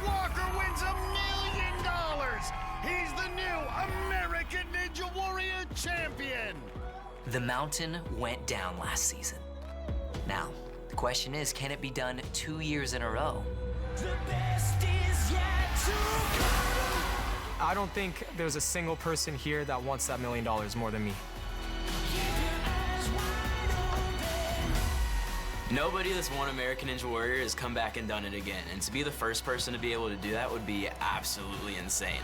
Walker wins $1 million. He's the new American Ninja Warrior champion. The mountain went down last season. Now, the question is, can it be done 2 years in a row? The best is yet to come. I don't think there's a single person here that wants that $1 million more than me. Nobody that's won American Ninja Warrior has come back and done it again. And to be the first person to be able to do that would be absolutely insane.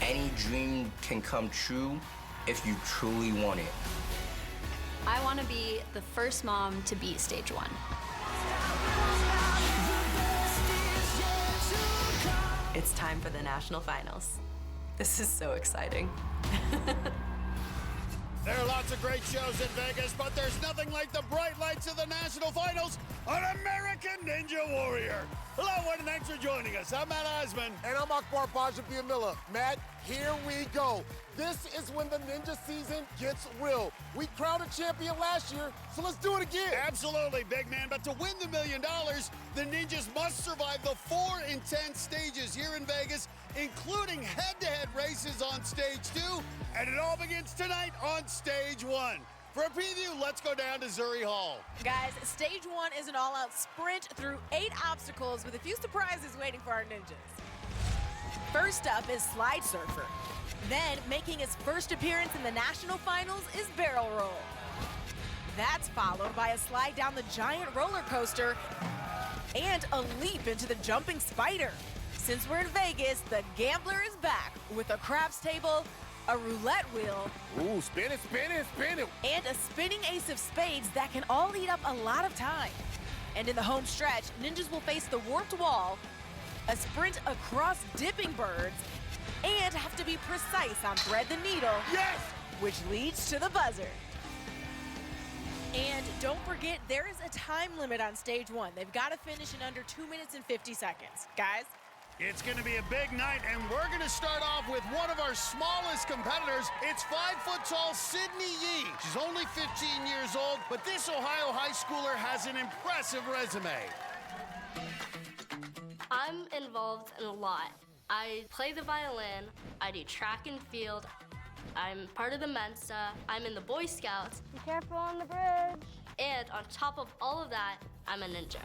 Any dream can come true if you truly want it. I want to be the first mom to beat stage 1. It's time for the national finals. This is so exciting. There are lots of great shows in Vegas, but there's nothing like the bright lights of the national finals on American Ninja Warrior. Hello, and thanks for joining us. I'm Matt Eisman. And I'm Akbar Bajabiamila. Matt, here we go. This is when the ninja season gets real. We crowned a champion last year, so let's do it again. Absolutely, big man. But to win the $1 million, the ninjas must survive the 4 intense stages here in Vegas, including head-to-head races on stage 2. And it all begins tonight on stage 1. For a preview, let's go down to Zuri Hall. Guys, stage 1 is an all-out sprint through 8 obstacles with a few surprises waiting for our ninjas. First up is Slide Surfer. Then, making his first appearance in the national finals is Barrel Roll. That's followed by a slide down the giant roller coaster and a leap into the Jumping Spider. Since we're in Vegas, the gambler is back with a craps table, a roulette wheel, Ooh, spin it, spin it, spin it. and a spinning ace of spades that can all eat up a lot of time. And in the home stretch, ninjas will face the warped wall, a sprint across dipping birds, and have to be precise on thread the needle, Yes! which leads to the buzzer. And don't forget, there is a time limit on stage 1. They've got to finish in under 2 minutes and 50 seconds. Guys? It's going to be a big night, and we're going to start off with one of our smallest competitors. It's 5-foot-tall Sydney Yee. She's only 15 years old, but this Ohio high schooler has an impressive resume. I'm involved in a lot. I play the violin, I do track and field, I'm part of the Mensa, I'm in the Boy Scouts. Be careful on the bridge. And on top of all of that, I'm a ninja.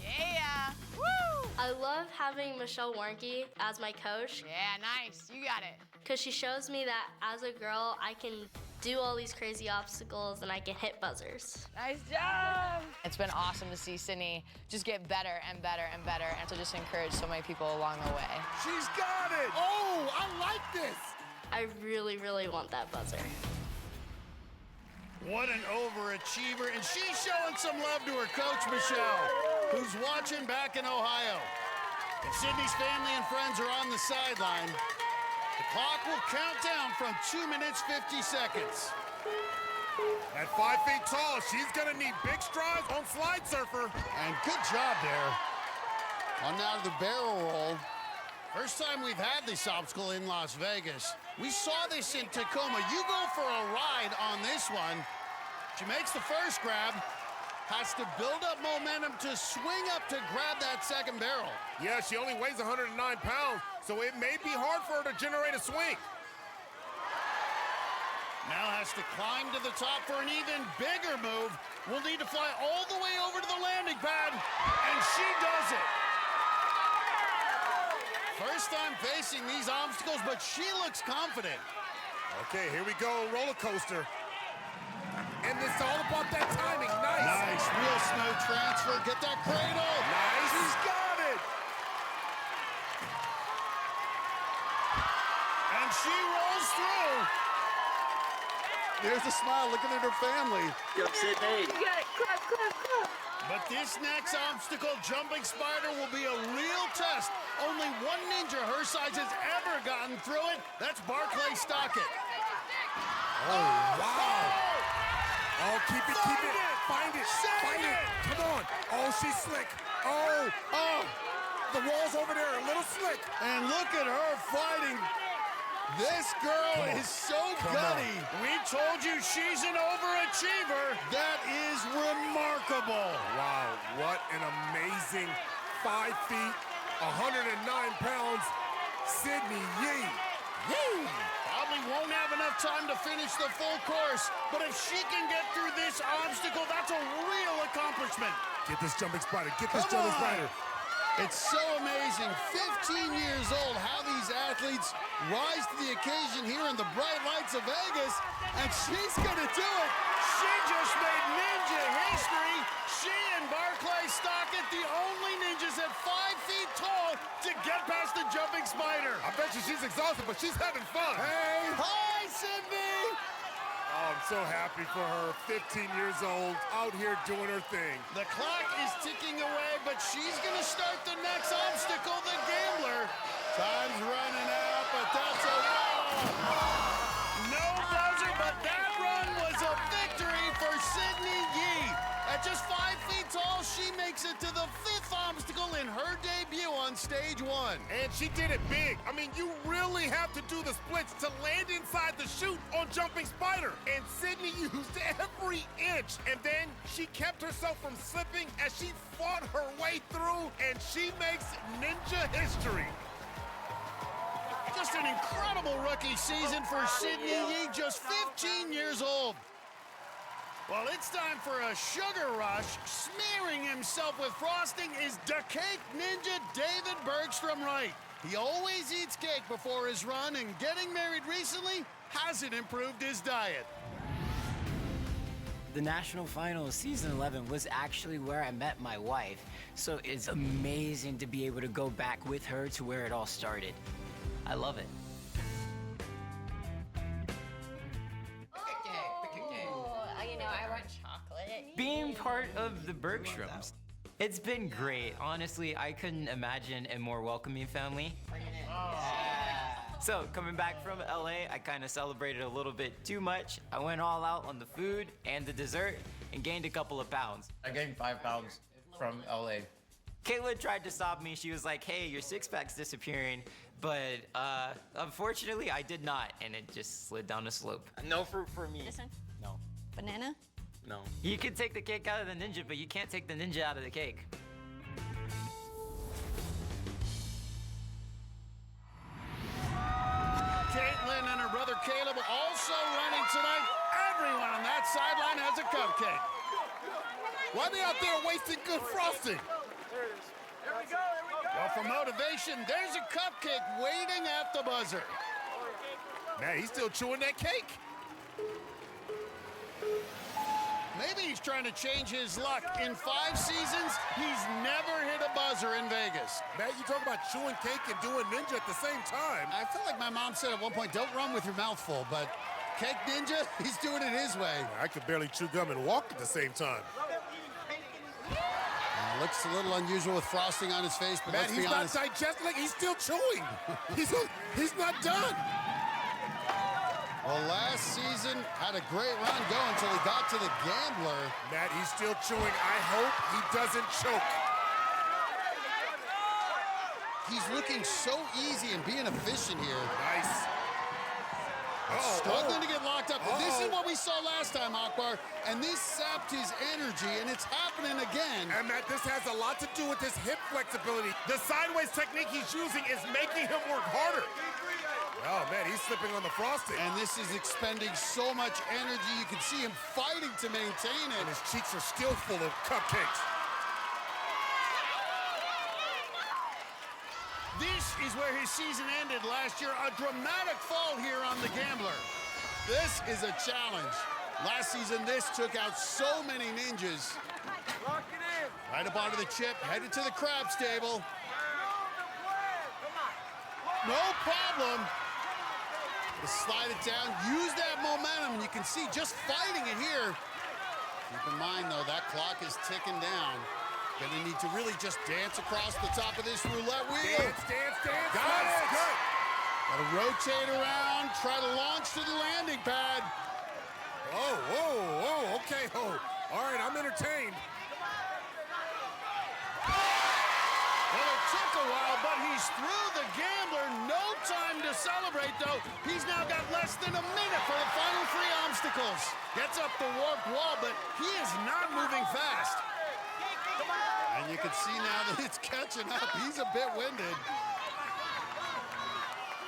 Yeah! Woo! I love having Michelle Warnke as my coach Yeah, nice. You got it. because she shows me that as a girl, I can do all these crazy obstacles and I can hit buzzers. Nice job! It's been awesome to see Sydney just get better and better and better, and to just encourage so many people along the way. She's got it! Oh, I like this. I really, really want that buzzer. What an overachiever, and she's showing some love to her coach, Michelle, who's watching back in Ohio. And Sydney's family and friends are on the sideline. The clock will count down from 2 minutes, 50 seconds. At 5 feet tall, she's gonna need big strides on Slide Surfer. And good job there. On now to the barrel roll. First time we've had this obstacle in Las Vegas. We saw this in Tacoma. You go for a ride on this one. She makes the first grab, has to build up momentum to swing up to grab that second barrel. Yeah, she only weighs 109 pounds, so it may be hard for her to generate a swing. Now has to climb to the top for an even bigger move. We'll need to fly all the way over to the landing pad, and she does it. First time facing these obstacles, but she looks confident. Okay, here we go, roller coaster. And it's all about that timing, nice. Nice, real smooth transfer, get that cradle. Nice. She's got it. And she rolls through. There's a smile looking at her family. You got it. Clap, clap, clap. But this next obstacle, Jumping Spider, will be a real test. Only one ninja her size has ever gotten through it. That's Barclay Stockett. Oh, wow. Oh, keep it, keep it. Find it, find it. Come on. Oh, she's slick. Oh. The wall's over there, a little slick. And look at her fighting. This girl is so gutty. We told you she's an overachiever. That is remarkable. Wow, what an amazing 5 feet, 109 pounds, Sydney Yi. Probably won't have enough time to finish the full course, but if she can get through this obstacle, that's a real accomplishment. Get this jumping spider, get this jumping spider. It's so amazing, 15 years old, how these athletes rise to the occasion here in the bright lights of Vegas, and she's gonna do it. She just made ninja history. She and Barclay Stockett, the only ninjas at 5 feet tall to get past the jumping spider. I bet you she's exhausted, but she's having fun. Hey! Hi, Sydney! Oh, I'm so happy for her, 15 years old, out here doing her thing. The clock is ticking away, but she's gonna start the next obstacle, the Gambler. Time's running out, but that's a no buzzer, but that run was a victory for Sydney Yi. At just 5 feet tall, she makes it to the 5th obstacle in her debut on stage 1. And she did it big. I mean, you really have to do the splits to land inside the chute on Jumping Spider. And Sydney used every inch. And then she kept herself from slipping as she fought her way through, and she makes ninja history. Just an incredible rookie season for Sydney Yi, just 15 years old. Well, it's time for a sugar rush. Smearing himself with frosting is the cake ninja David Bergstrom Wright. He always eats cake before his run, and getting married recently hasn't improved his diet. The National Finals Season 11 was actually where I met my wife, so it's amazing to be able to go back with her to where it all started. I love it. I want chocolate. Being part of the Bergstroms, it's been great. Honestly, I couldn't imagine a more welcoming family. So, coming back from LA, I kind of celebrated a little bit too much. I went all out on the food and the dessert and gained a couple of pounds. I gained 5 pounds from LA. Kayla tried to stop me. She was like, hey, your six-pack's disappearing. But unfortunately, I did not, and it just slid down the slope. No fruit for me. This one? No. Banana? No. You can take the cake out of the ninja, but you can't take the ninja out of the cake. Caitlin and her brother Caleb also running tonight. Everyone on that sideline has a cupcake. Why are they out there wasting good frosting? Well, for motivation, there's a cupcake waiting at the buzzer. Man, he's still chewing that cake. Maybe he's trying to change his luck. In 5 seasons, he's never hit a buzzer in Vegas. Matt, you talk about chewing cake and doing ninja at the same time. I feel like my mom said at one point, don't run with your mouth full, but Cake Ninja, he's doing it his way. I could barely chew gum and walk at the same time. Looks a little unusual with frosting on his face, but Matt, let's be honest. he's not digesting, he's still chewing. he's not done. Well, last season had a great run going until he got to the Gambler. Matt, he's still chewing. I hope he doesn't choke. He's looking so easy and being efficient here. Nice. Struggling to get locked up. But this is what we saw last time, Akbar, and this sapped his energy, and it's happening again. And Matt, this has a lot to do with his hip flexibility. The sideways technique he's using is making him work harder. Oh, man, he's slipping on the frosting. And this is expending so much energy. You can see him fighting to maintain it. And his cheeks are still full of cupcakes. This is where his season ended last year. A dramatic fall here on the Gambler. This is a challenge. Last season, this took out so many ninjas. Right up onto the chip, headed to the crab stable. No problem. Just slide it down, use that momentum, and you can see just fighting it here. Keep in mind, though, that clock is ticking down. Gonna need to really just dance across the top of this roulette wheel. Dance. Got it. Good. Gotta rotate around, try to launch to the landing pad. Whoa, okay, All right, I'm entertained. Well, it took a while, but he's through the Gambler. No time to celebrate, though. He's now got less than a minute for the final 3 obstacles. Gets up the warped wall, but he is not moving fast. And you can see now that it's catching up. He's a bit winded.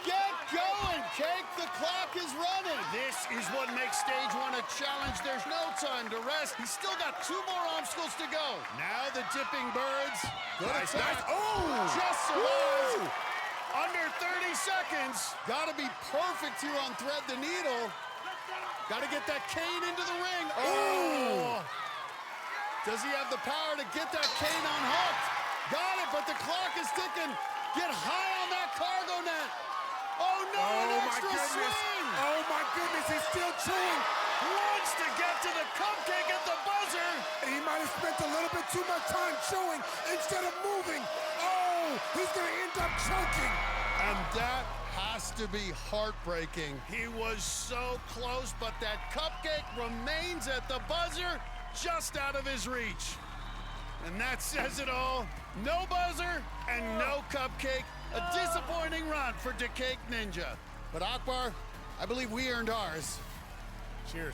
Get going, Cake. The clock is running. This is what makes stage 1 a challenge. There's no time to rest. He's still got 2 more obstacles to go. Now the dipping birds. Good attack. Oh! Just survives. Under 30 seconds. Got to be perfect here on Thread the Needle. Got to get that cane into the ring. Oh! Does he have the power to get that cane unhooked? Got it, but the clock is ticking. Get high on that cargo net. Oh no, an extra swing! Oh my goodness, he's still chewing. Wants to get to the cupcake at the buzzer. He might have spent a little bit too much time chewing instead of moving. Oh, he's gonna end up choking. And that has to be heartbreaking. He was so close, but that cupcake remains at the buzzer, just out of his reach. And that says it all. No buzzer and no cupcake. A disappointing run for DeCake Ninja. But Akbar, I believe we earned ours. Cheers.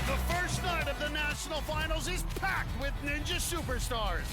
The first night of the National Finals is packed with Ninja superstars,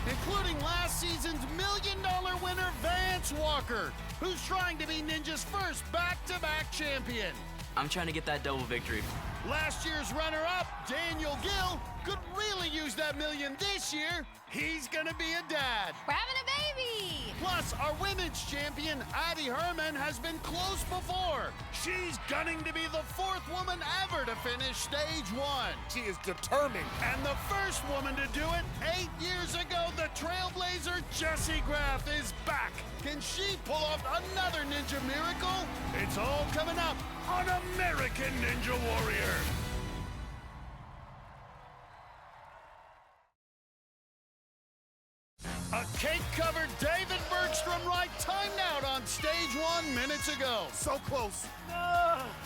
including last season's $1 million winner Vance Walker, who's trying to be Ninja's first back-to-back champion. I'm trying to get that double victory. Last year's runner-up, Daniel Gill, could really use that million this year. He's gonna be a dad. We're having a baby! Plus, our women's champion, Addie Herman, has been close before. She's gunning to be the 4th woman ever to finish stage 1. She is determined. And the first woman to do it 8 years ago, the trailblazer Jessie Graff is back. Can she pull off another ninja miracle? It's all coming up on American Ninja Warrior. A cake-covered David Bergstrom right timed out on stage 1 minutes ago. So close.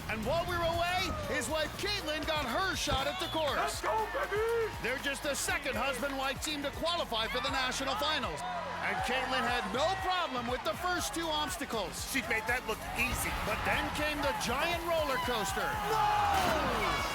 And while we were away, his wife Caitlin got her shot at the chorus. Let's go, baby! They're just the second husband-wife team to qualify for the national finals. And Caitlin had no problem with the first 2 obstacles. She made that look easy. But then came the giant roller coaster. No!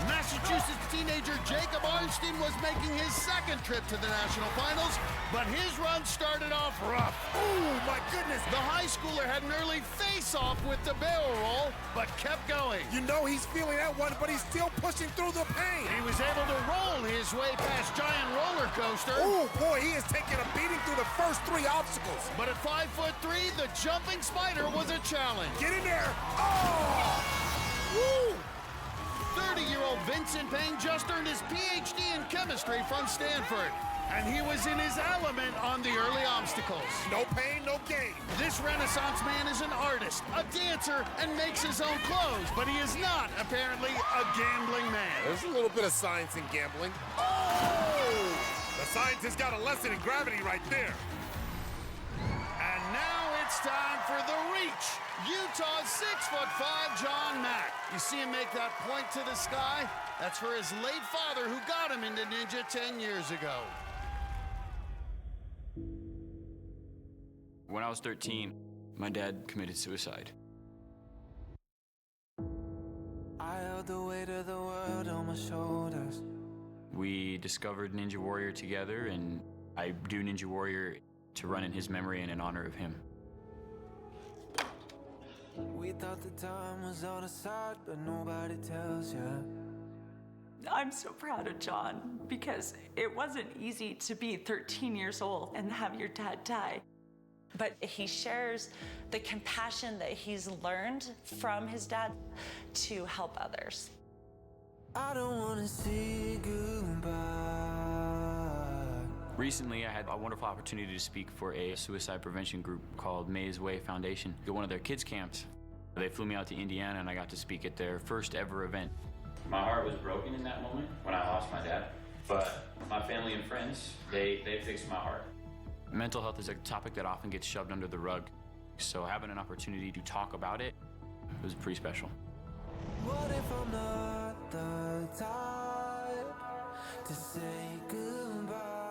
Massachusetts teenager Jacob Arnstein was making his 2nd trip to the national finals, but his run started off rough. Oh, my goodness. The high schooler had an early face-off with the barrel roll, but kept going. You know he's feeling that one, but he's still pushing through the pain. He was able to roll his way past giant roller coaster. Oh, boy, he is taking a beating through the first 3 obstacles. But at 5'3", the jumping spider was a challenge. Get in there. Oh! Woo! 30-year-old Vincent Payne just earned his PhD in chemistry from Stanford, and he was in his element on the early obstacles. No pain, no gain. This Renaissance man is an artist, a dancer, and makes his own clothes, but he is not, apparently, a gambling man. There's a little bit of science in gambling. Oh! The scientist got a lesson in gravity right there. And now it's time for the reach. Utah's 6'5" John Mack. You see him make that point to the sky? That's for his late father who got him into Ninja 10 years ago. When I was 13, my dad committed suicide. I held the weight of the world on my shoulders. We discovered Ninja Warrior together, and I do Ninja Warrior to run in his memory and in honor of him. We thought the time was on our side, but nobody tells you. I'm so proud of John because it wasn't easy to be 13 years old and have your dad die. But he shares the compassion that he's learned from his dad to help others. I don't want to say goodbye. Recently, I had a wonderful opportunity to speak for a suicide prevention group called May's Way Foundation at one of their kids' camps. They flew me out to Indiana, and I got to speak at their first ever event. My heart was broken in that moment when I lost my dad, but my family and friends, they fixed my heart. Mental health is a topic that often gets shoved under the rug, so having an opportunity to talk about it was pretty special. What if I'm not the type to say goodbye?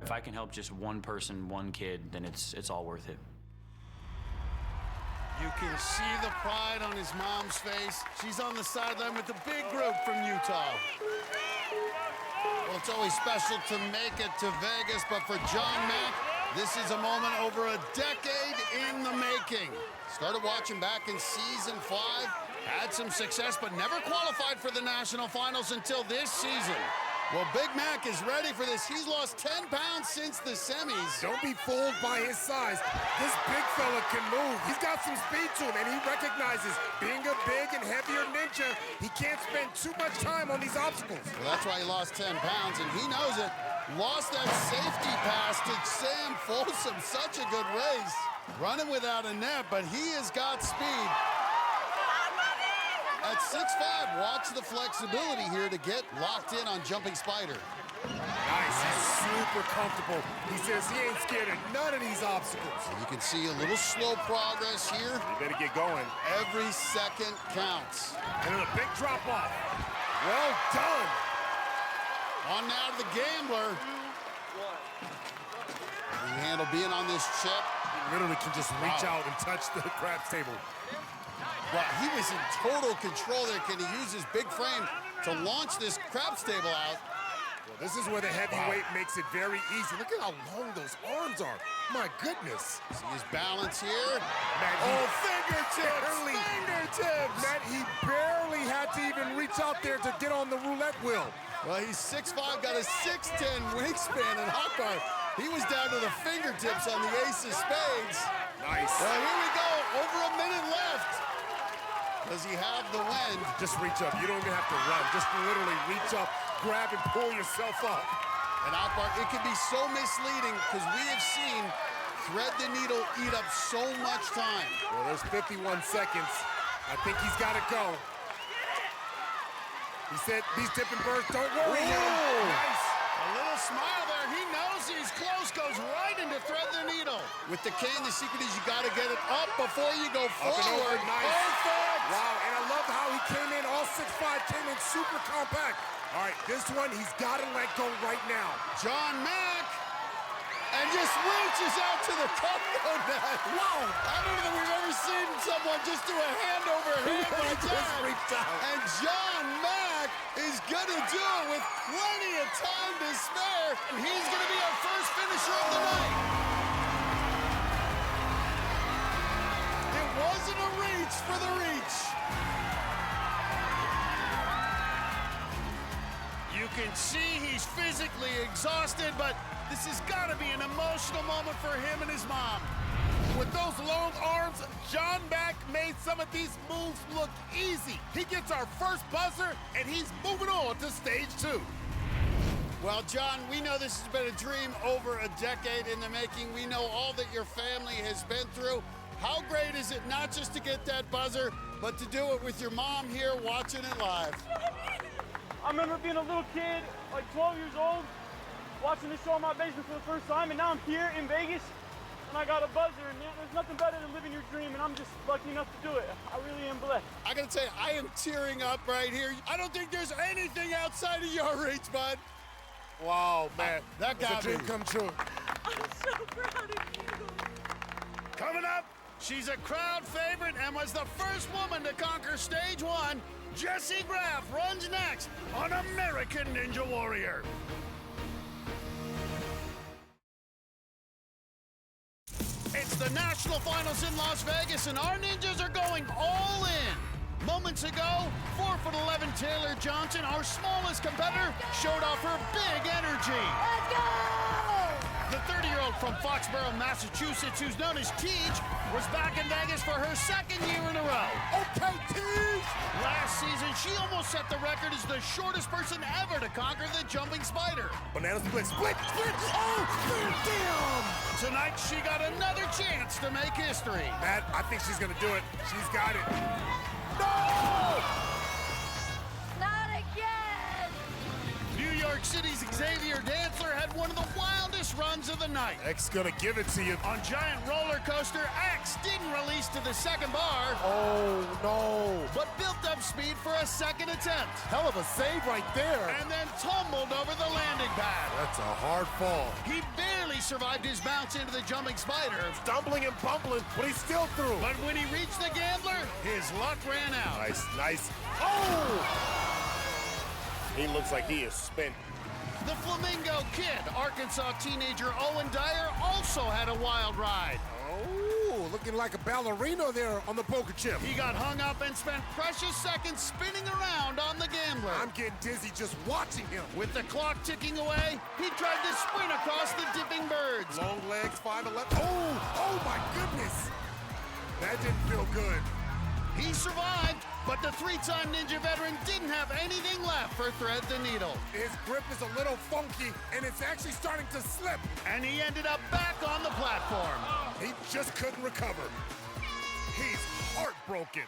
If I can help just one person, one kid, then it's all worth it. You can see the pride on his mom's face. She's on the sideline with the big group from Utah. Well, it's always special to make it to Vegas, but for John Mack, this is a moment over a decade in the making. Started watching back in season 5, had some success, but never qualified for the national finals until this season. Well, Big Mac is ready for this. He's lost 10 pounds since the semis. Don't be fooled by his size. This big fella can move. He's got some speed to him, and he recognizes being a big and heavier ninja, he can't spend too much time on these obstacles. Well, that's why he lost 10 pounds, and he knows it. Lost that safety pass to Sam Folsom. Such a good race. Running without a net, but he has got speed. At 6'5", watch the flexibility here to get locked in on Jumping Spider. Nice, he's super comfortable. He says he ain't scared of none of these obstacles. You can see a little slow progress here. You better get going. Every second counts. And then a big drop off. Well done. On now to the Gambler. He handle being on this chip. He literally can just reach out and touch the craps table. Well, he was in total control there. Can he use his big frame to launch this craps table out? Well, this is where the heavyweight makes it very easy. Look at how long those arms are. My goodness. See his balance here. Matt, fingertips! Matt, he barely had to even reach out there to get on the roulette wheel. Well, he's 6'5", got a 6'10" wingspan, and Hochbart, he was down to the fingertips on the ace of spades. Nice. Well, here we go, over a minute left. Does he have the wind? Just reach up. You don't even have to run. Just literally reach up, grab, and pull yourself up. And Hochbart, it can be so misleading because we have seen thread the needle eat up so much time. Well, there's 51 seconds. I think he's got to go. He said, these dipping birds, don't worry. Nice. A little smile there. He knows he's close. Goes right into thread the needle. With the cane, the secret is you got to get it up before you go forward. Up and over, nice. Perfect. Wow, and I love how he came in all 6'5", came in super compact. All right, this one, he's got to let go right now. John Mack, and just reaches out to the cargo net. Wow, I don't know that we've ever seen someone just do a hand over hand like that. And John Mack is gonna do it with plenty of time to spare. And he's gonna be our first finisher of the night. It wasn't a reach for the reach. You can see he's physically exhausted, but this has got to be an emotional moment for him and his mom. With those long arms, John Mack made some of these moves look easy. He gets our first buzzer, and he's moving on to stage 2. Well, John, we know this has been a dream over a decade in the making. We know all that your family has been through. How great is it not just to get that buzzer, but to do it with your mom here watching it live? I remember being a little kid, like 12 years old, watching this show in my basement for the first time, and now I'm here in Vegas, and I got a buzzer, and there's nothing better than living your dream, and I'm just lucky enough to do it. I really am blessed. I gotta tell you, I am tearing up right here. I don't think there's anything outside of your reach, bud. Wow, man. That got me. Dream come true. I'm so proud of you. Coming up, she's a crowd favorite and was the first woman to conquer stage 1. Jessie Graff runs next on American Ninja Warrior. It's the national finals in Las Vegas, and our ninjas are going all in. Moments ago, 4'11" Taylor Johnson, our smallest competitor, showed off her big energy. Let's go! The 30-year-old from Foxborough, Massachusetts, who's known as Teej, was back in Vegas for her second year in a row. Okay, Teej! Last season, she almost set the record as the shortest person ever to conquer the Jumping Spider. Banana split, split, split! Oh, damn! Tonight, she got another chance to make history. Matt, I think she's gonna do it. She's got it. No! Not again! New York City's Xavier Dantzler had one of the wildest runs of the the night. X gonna give it to you. On Giant Roller Coaster, X didn't release to the second bar. Oh, no. But built up speed for a second attempt. Hell of a save right there. And then tumbled over the landing pad. That's a hard fall. He barely survived his bounce into the jumping spider. Stumbling and bumbling, but he's still through. But when he reached the gambler, his luck ran out. Nice, nice. Oh! He looks like he is spent. The Flamingo Kid, Arkansas teenager Owen Dyer, also had a wild ride. Oh, looking like a ballerina there on the poker chip. He got hung up and spent precious seconds spinning around on the gambler. I'm getting dizzy just watching him. With the clock ticking away, he tried to sprint across the dipping birds. Long legs, 5'11". Oh my goodness. That didn't feel good. He survived, but the three-time Ninja veteran didn't have anything left for Thread the Needle. His grip is a little funky, and it's actually starting to slip. And he ended up back on the platform. He just couldn't recover. He's heartbroken.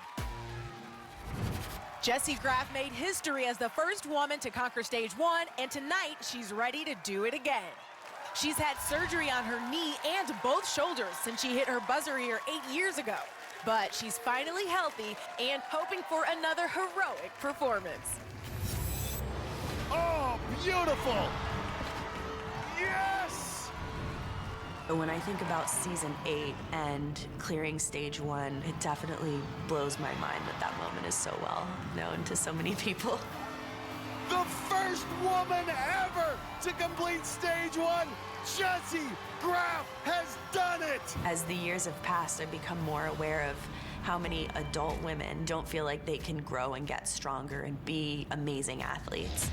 Jessie Graff made history as the first woman to conquer stage 1, and tonight she's ready to do it again. She's had surgery on her knee and both shoulders since she hit her buzzer here 8 years ago. But she's finally healthy and hoping for another heroic performance. Oh, beautiful! Yes! When I think about season 8 and clearing stage 1, it definitely blows my mind that that moment is so well known to so many people. The first woman ever to complete stage 1, Jessie Graff has done it! As the years have passed, I've become more aware of how many adult women don't feel like they can grow and get stronger and be amazing athletes.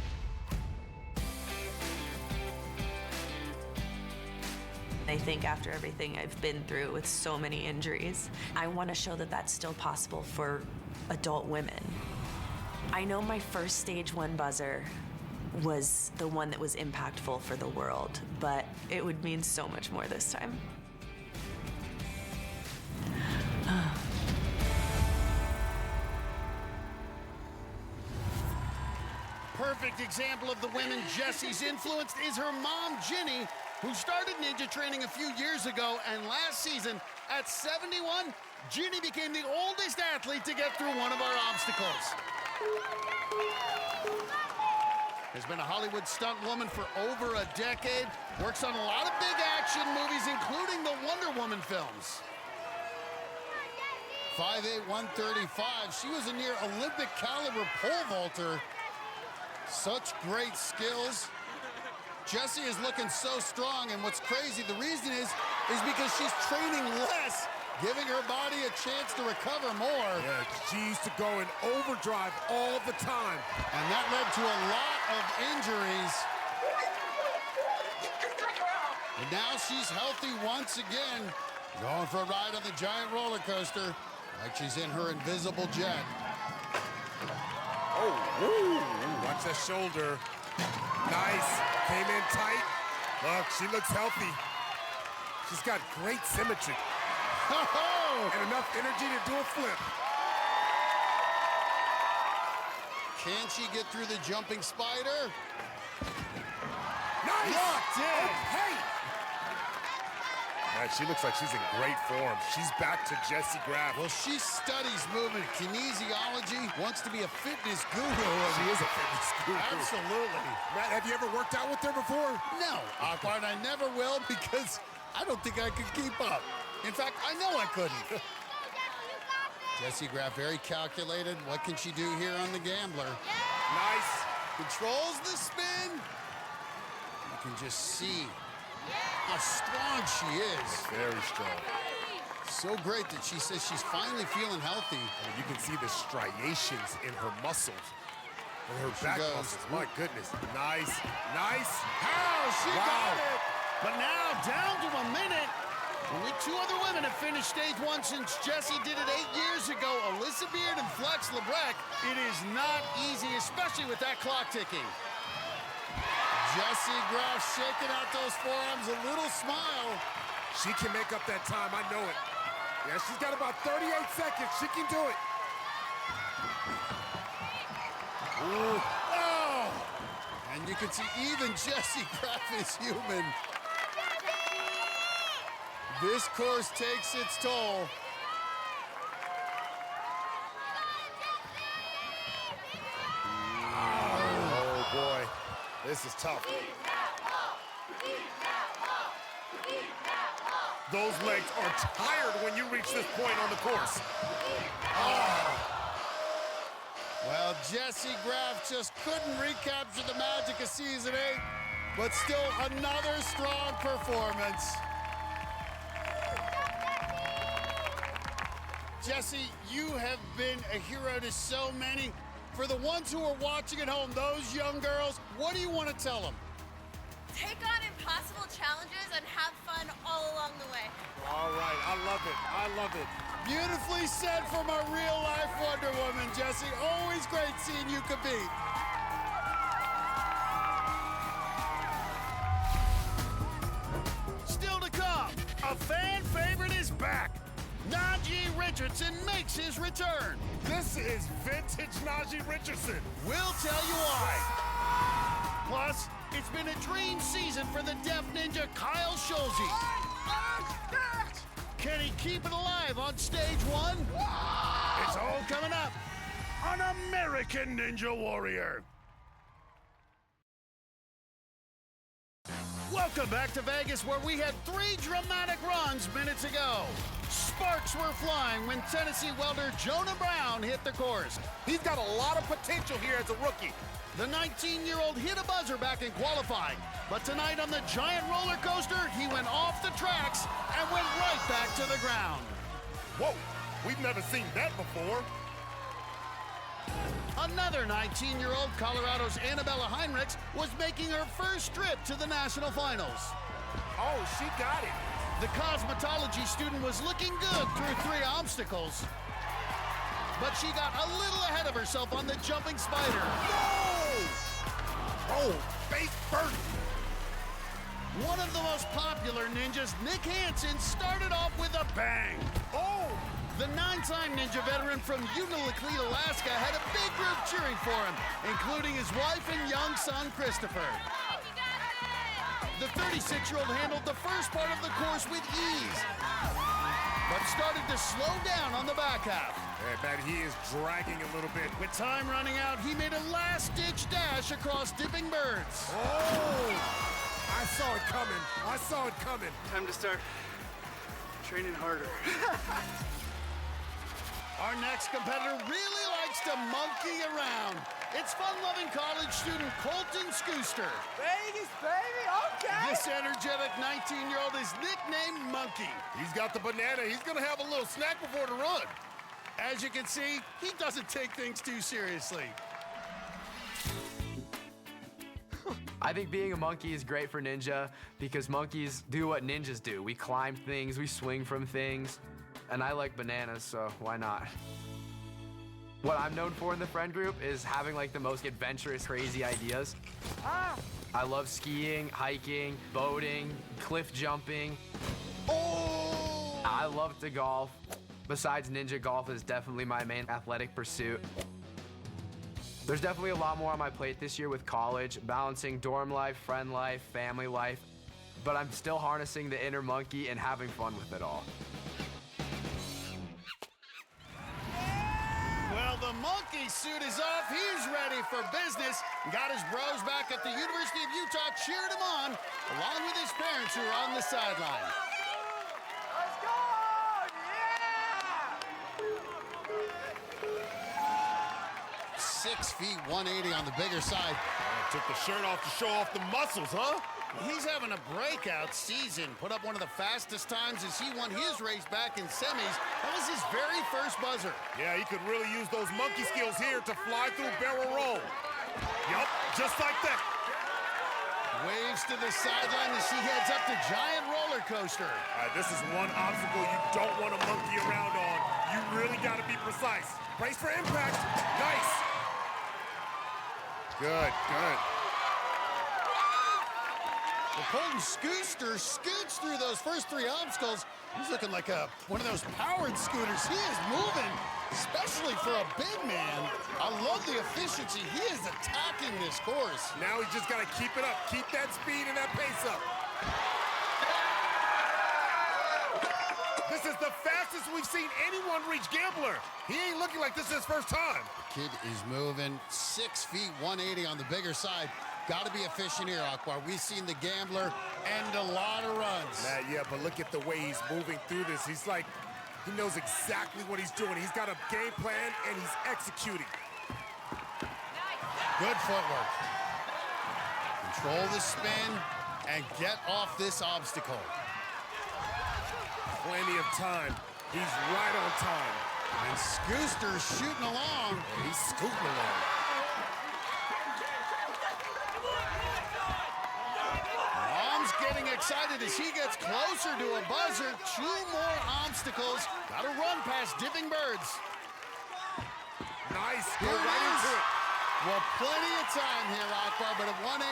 I think after everything I've been through with so many injuries, I want to show that that's still possible for adult women. I know my first stage 1 buzzer was the one that was impactful for the world, but it would mean so much more this time. Perfect example of the women Jessie's influenced is her mom, Ginny, who started ninja training a few years ago, and last season, at 71, Ginny became the oldest athlete to get through one of our obstacles. Has been a Hollywood stunt woman for over a decade, works on a lot of big action movies, including the Wonder Woman films. 5'8", 135, she was a near Olympic caliber pole vaulter. Such great skills. Jessie is looking so strong, and what's crazy, the reason is because she's training less, giving her body a chance to recover more. Yeah, she used to go in overdrive all the time. And that led to a lot of injuries. And now she's healthy once again. Going for a ride on the giant roller coaster, like she's in her invisible jet. Oh, woo. Watch that shoulder. Nice. Came in tight. Look, she looks healthy. She's got great symmetry. And enough energy to do a flip. Can she get through the jumping spider? Nice! Locked in! Hey! Man, she looks like she's in great form. She's back to Jessie Graff. Well, she studies movement kinesiology, wants to be a fitness guru. She is a fitness guru. Absolutely. Matt, have you ever worked out with her before? No, Aquard, I never will because I don't think I could keep up. In fact, I know I couldn't. Jessie Graff, very calculated. What can she do here on the gambler? Nice. Controls the spin. You can just see how strong she is. Very strong. So great that she says she's finally feeling healthy. And you can see the striations in her muscles. And her back muscles. My goodness. Nice. Nice. How? She got it. But now down to a minute. Only 2 other women have finished stage 1 since Jessie did it 8 years ago. Alyssa Beard and Flex Lebrecht. It is not easy, especially with that clock ticking. Jessie Graff shaking out those forearms, a little smile. She can make up that time, I know it. Yeah, she's got about 38 seconds. She can do it. Ooh. Oh! And you can see even Jessie Graff is human. This course takes its toll. Oh, boy. This is tough. Those legs are tired when you reach this point on the course. Well, Jesse Graff just couldn't recapture the magic of Season 8, but still another strong performance. Jesse, you have been a hero to so many. For the ones who are watching at home, those young girls, what do you want to tell them? Take on impossible challenges and have fun all along the way. All right, I love it. I love it. Beautifully said from a real-life Wonder Woman, Jesse. Always great seeing you compete. Still to come, a fan favorite is back. Najee Richardson makes his return. This is vintage Najee Richardson. We'll tell you why. Plus, it's been a dream season for the deaf ninja Kyle Schulze. Can he keep it alive on stage 1? It's all coming up on American Ninja Warrior. Welcome back to Vegas, where we had 3 dramatic runs minutes ago. Sparks were flying when Tennessee welder Jonah Brown hit the course. He's got a lot of potential here as a rookie. The 19-year-old hit a buzzer back in qualifying, but tonight on the giant roller coaster, he went off the tracks and went right back to the ground. Whoa, we've never seen that before. Another 19-year-old, Colorado's Annabella Heinrichs, was making her first trip to the national finals. Oh, she got it. The cosmetology student was looking good through 3 obstacles, but she got a little ahead of herself on the jumping spider. Whoa! Oh, face first. One of the most popular ninjas, Nick Hansen, started off with a bang. Oh! The 9-time ninja veteran from Unalakleet, Alaska, had a big group cheering for him, including his wife and young son, Christopher. The 36-year-old handled the first part of the course with ease, but started to slow down on the back half. Yeah, man, he is dragging a little bit. With time running out, he made a last-ditch dash across Dipping Birds. Oh! I saw it coming. I saw it coming. Time to start training harder. Our next competitor really likes to monkey around. It's fun-loving college student Colton Scooster. Vegas, baby, okay. This energetic 19-year-old is nicknamed Monkey. He's got the banana. He's gonna have a little snack before the run. As you can see, he doesn't take things too seriously. I think being a monkey is great for ninja because monkeys do what ninjas do. We climb things, we swing from things, and I like bananas, so why not? What I'm known for in the friend group is having like the most adventurous, crazy ideas. I love skiing, hiking, boating, cliff jumping. Oh! I love to golf. Besides ninja, golf is definitely my main athletic pursuit. There's definitely a lot more on my plate this year with college, balancing dorm life, friend life, family life, but I'm still harnessing the inner monkey and having fun with it all. Well, the monkey suit is off. He's ready for business. Got his bros back at the University of Utah cheering him on, along with his parents who are on the sideline. Let's go! Yeah! 6 feet 180 on the bigger side. Took the shirt off to show off the muscles, huh? He's having a breakout season. Put up one of the fastest times as he won his race back in semis. That was his very first buzzer. Yeah, he could really use those monkey skills here to fly through barrel roll. Yup, just like that. Waves to the sideline as he heads up the giant roller coaster. This is one obstacle you don't want to monkey around on. You really got to be precise. Brace for impact. Nice. Good, good. Well, Colton Scooster scoots through those first 3 obstacles. He's looking like one of those powered scooters. He is moving, especially for a big man. I love the efficiency. He is attacking this course. Now he's just got to keep it up. Keep that speed and that pace up. This is the fastest we've seen anyone reach Gambler. He ain't looking like this is his first time. The kid is moving 6 feet, 180 on the bigger side. Got to be efficient here, Akbar. We've seen the Gambler end a lot of runs. Yeah, but look at the way he's moving through this. He's like, he knows exactly what he's doing. He's got a game plan, and he's executing. Good footwork. Control the spin and get off this obstacle. Plenty of time. He's right on time. And Scooster's shooting along. He's scooting along. Mom's getting excited as he gets closer to a buzzer. 2 more obstacles. Got to run past Dipping Birds. Nice. Go Here it right is. into it. Well, plenty of time here, Akbar, but at 180,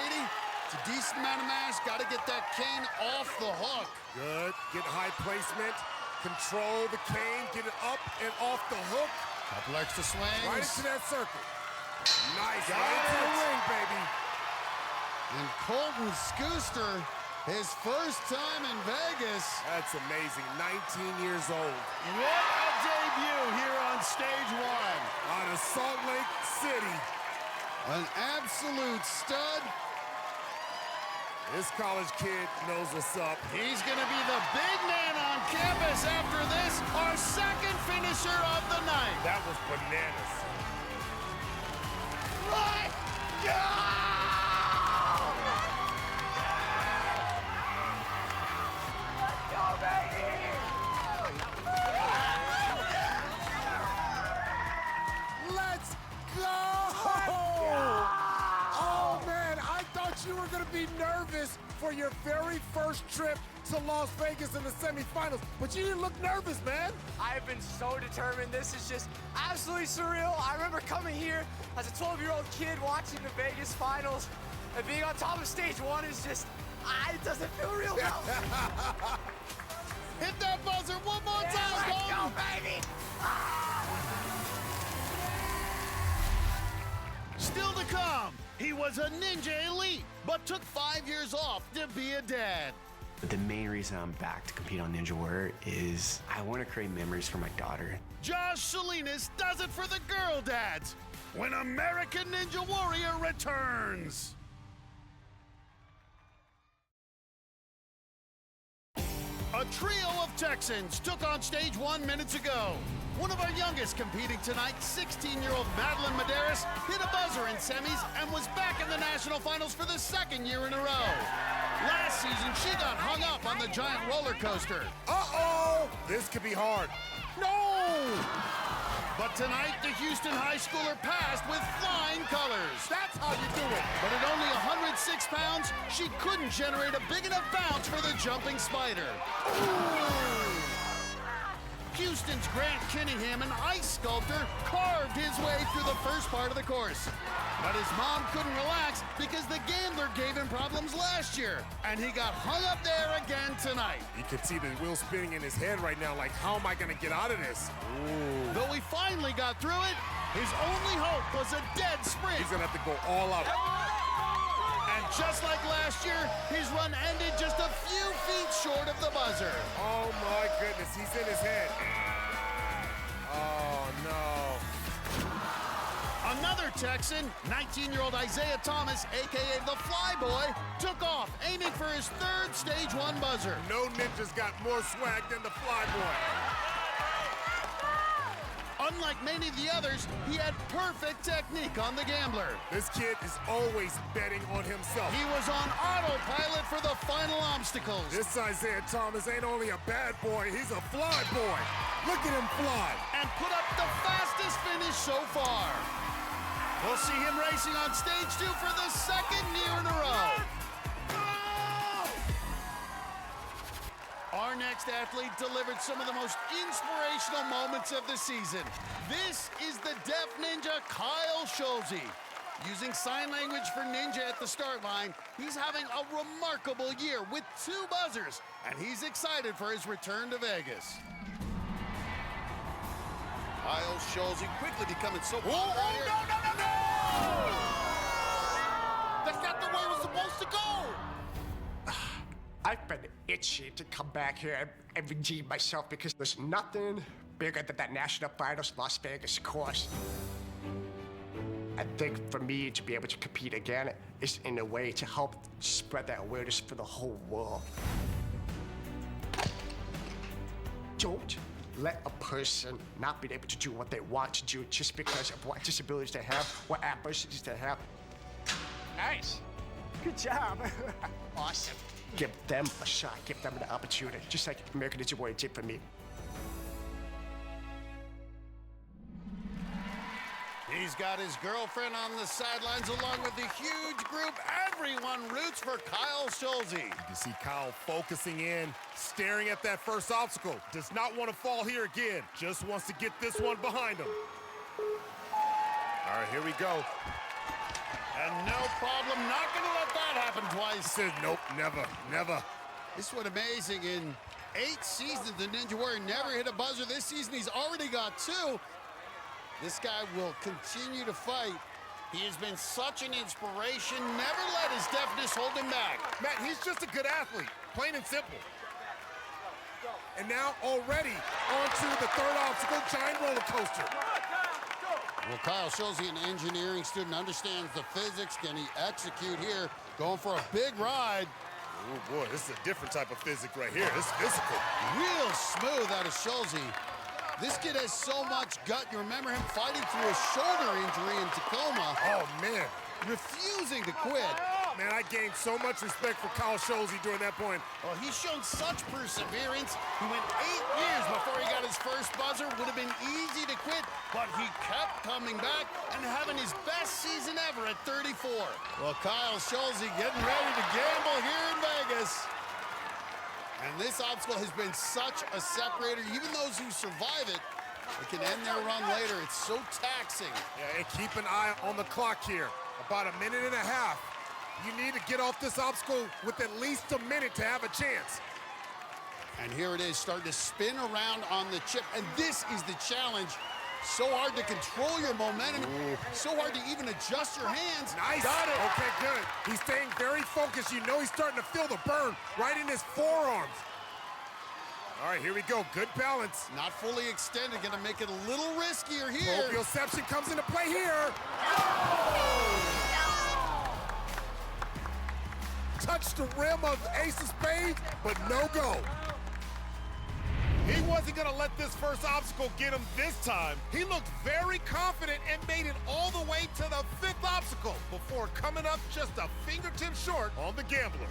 it's a decent amount of mass. Got to get that cane off the hook. Good. Get high placement. Control the cane. Get it up and off the hook. Couple extra swings. Right into that circle. Nice. Got Right into the it. ring, baby. And Colton Scooster, his first time in Vegas. That's amazing. 19 years old. What a debut here on stage 1. Out of Salt Lake City. An absolute stud. This college kid knows what's up. He's going to be the big man on campus after this, our second finisher of the night. That was bananas. Let's go! Let's go, baby! Let's go! Oh, man, I thought you were going to be nervous for your very first trip to Las Vegas in the semifinals, but you didn't look nervous, man. I have been so determined. This is just absolutely surreal. I remember coming here as a 12-year-old kid watching the Vegas finals, and being on top of stage 1 is just, it doesn't feel real. Hit that buzzer one more time, let's go, Colton. baby. Still to come, he was a Ninja Elite, but took 5 years off to be a dad. The main reason I'm back to compete on Ninja Warrior is I want to create memories for my daughter. Josh Salinas does it for the girl dads when American Ninja Warrior returns. A trio of Texans took on stage 1 minutes ago. One of our youngest competing tonight, 16-year-old Madeline Medeiros, hit a buzzer in semis and was back in the national finals for the 2nd year in a row. Last season, she got hung up on the giant roller coaster. Uh-oh! This could be hard. No! But tonight, the Houston high schooler passed with flying colors. That's how you do it. But at only 106 pounds, she couldn't generate a big enough bounce for the jumping spider. Ooh. Houston's Grant Kinningham, an ice sculptor, carved his way through the first part of the course. But his mom couldn't relax because the gambler gave him problems last year, and he got hung up there again tonight. You can see the wheel spinning in his head right now, like, how am I gonna get out of this? Ooh. Though he finally got through it, his only hope was a dead sprint. He's gonna have to go all out. And just like last year, his run ended just a few feet short of the buzzer. Oh my goodness, he's in his head. Oh no. Another Texan, 19-year-old Isaiah Thomas, aka the Flyboy, took off, aiming for his 3rd stage 1 buzzer. No ninja's got more swag than the Flyboy. Unlike many of the others, he had perfect technique on the gambler. This kid is always betting on himself. He was on autopilot for the final obstacles. This Isaiah Thomas ain't only a bad boy, he's a fly boy. Look at him fly. And put up the fastest finish so far. We'll see him racing on stage 2 for the 2nd year in a row. Our next athlete delivered some of the most inspirational moments of the season. This is the deaf ninja, Kyle Schulze. Using sign language for ninja at the start line, he's having a remarkable year with 2 buzzers, and he's excited for his return to Vegas. Kyle Schulze quickly becoming so popular. No! That's not the way it was supposed to go. I I've been itching to come back here and redeem myself because there's nothing bigger than that National Finals Las Vegas course. I think for me to be able to compete again is in a way to help spread that awareness for the whole world. Don't let a person not be able to do what they want to do just because of what disabilities they have, what adversities they have. Nice. Good job. Awesome. Give them a shot. Give them an opportunity, just like American Ninja Warrior did for me. He's got his girlfriend on the sidelines along with the huge group. Everyone roots for Kyle Schulze. You can see Kyle focusing in, staring at that first obstacle. Does not want to fall here again. Just wants to get this one behind him. All right, here we go. And no problem, not gonna let that happen twice. He says, nope, never, never. This is what amazing. In 8 seasons, the Ninja Warrior never hit a buzzer. This season, he's already got 2. This guy will continue to fight. He has been such an inspiration, never let his deafness hold him back. Matt, he's just a good athlete, plain and simple. And now already onto the third obstacle, giant roller coaster. Well, Kyle Schulze, an engineering student, understands the physics. Can he execute here? Going for a big ride. Oh boy, this is a different type of physics right here. It's physical. Real smooth out of Schulze. This kid has so much gut. You remember him fighting through a shoulder injury in Tacoma. Oh, man. Refusing to quit. Man, I gained so much respect for Kyle Schulze during that point. Well, he's shown such perseverance. He went 8 years before he got his first buzzer. Would have been easy to quit, but he kept coming back and having his best season ever at 34. Well, Kyle Schulze getting ready to gamble here in Vegas. And this obstacle has been such a separator. Even those who survive it, they can end their run later. It's so taxing. Yeah, and keep an eye on the clock here. About a minute and a half. You need to get off this obstacle with at least a minute to have a chance. And here it is, starting to spin around on the chip. And this is the challenge. So hard to control your momentum. Ooh. So hard to even adjust your hands. Nice. Got it. Okay, good. He's staying very focused. You know he's starting to feel the burn right in his forearms. All right, here we go. Good balance. Not fully extended. Going to make it a little riskier here. Proprioception comes into play here. Touched the rim of Ace of Spades, but no go. He wasn't gonna let this first obstacle get him this time. He looked very confident and made it all the way to the 5th obstacle before coming up just a fingertip short on the Gambler.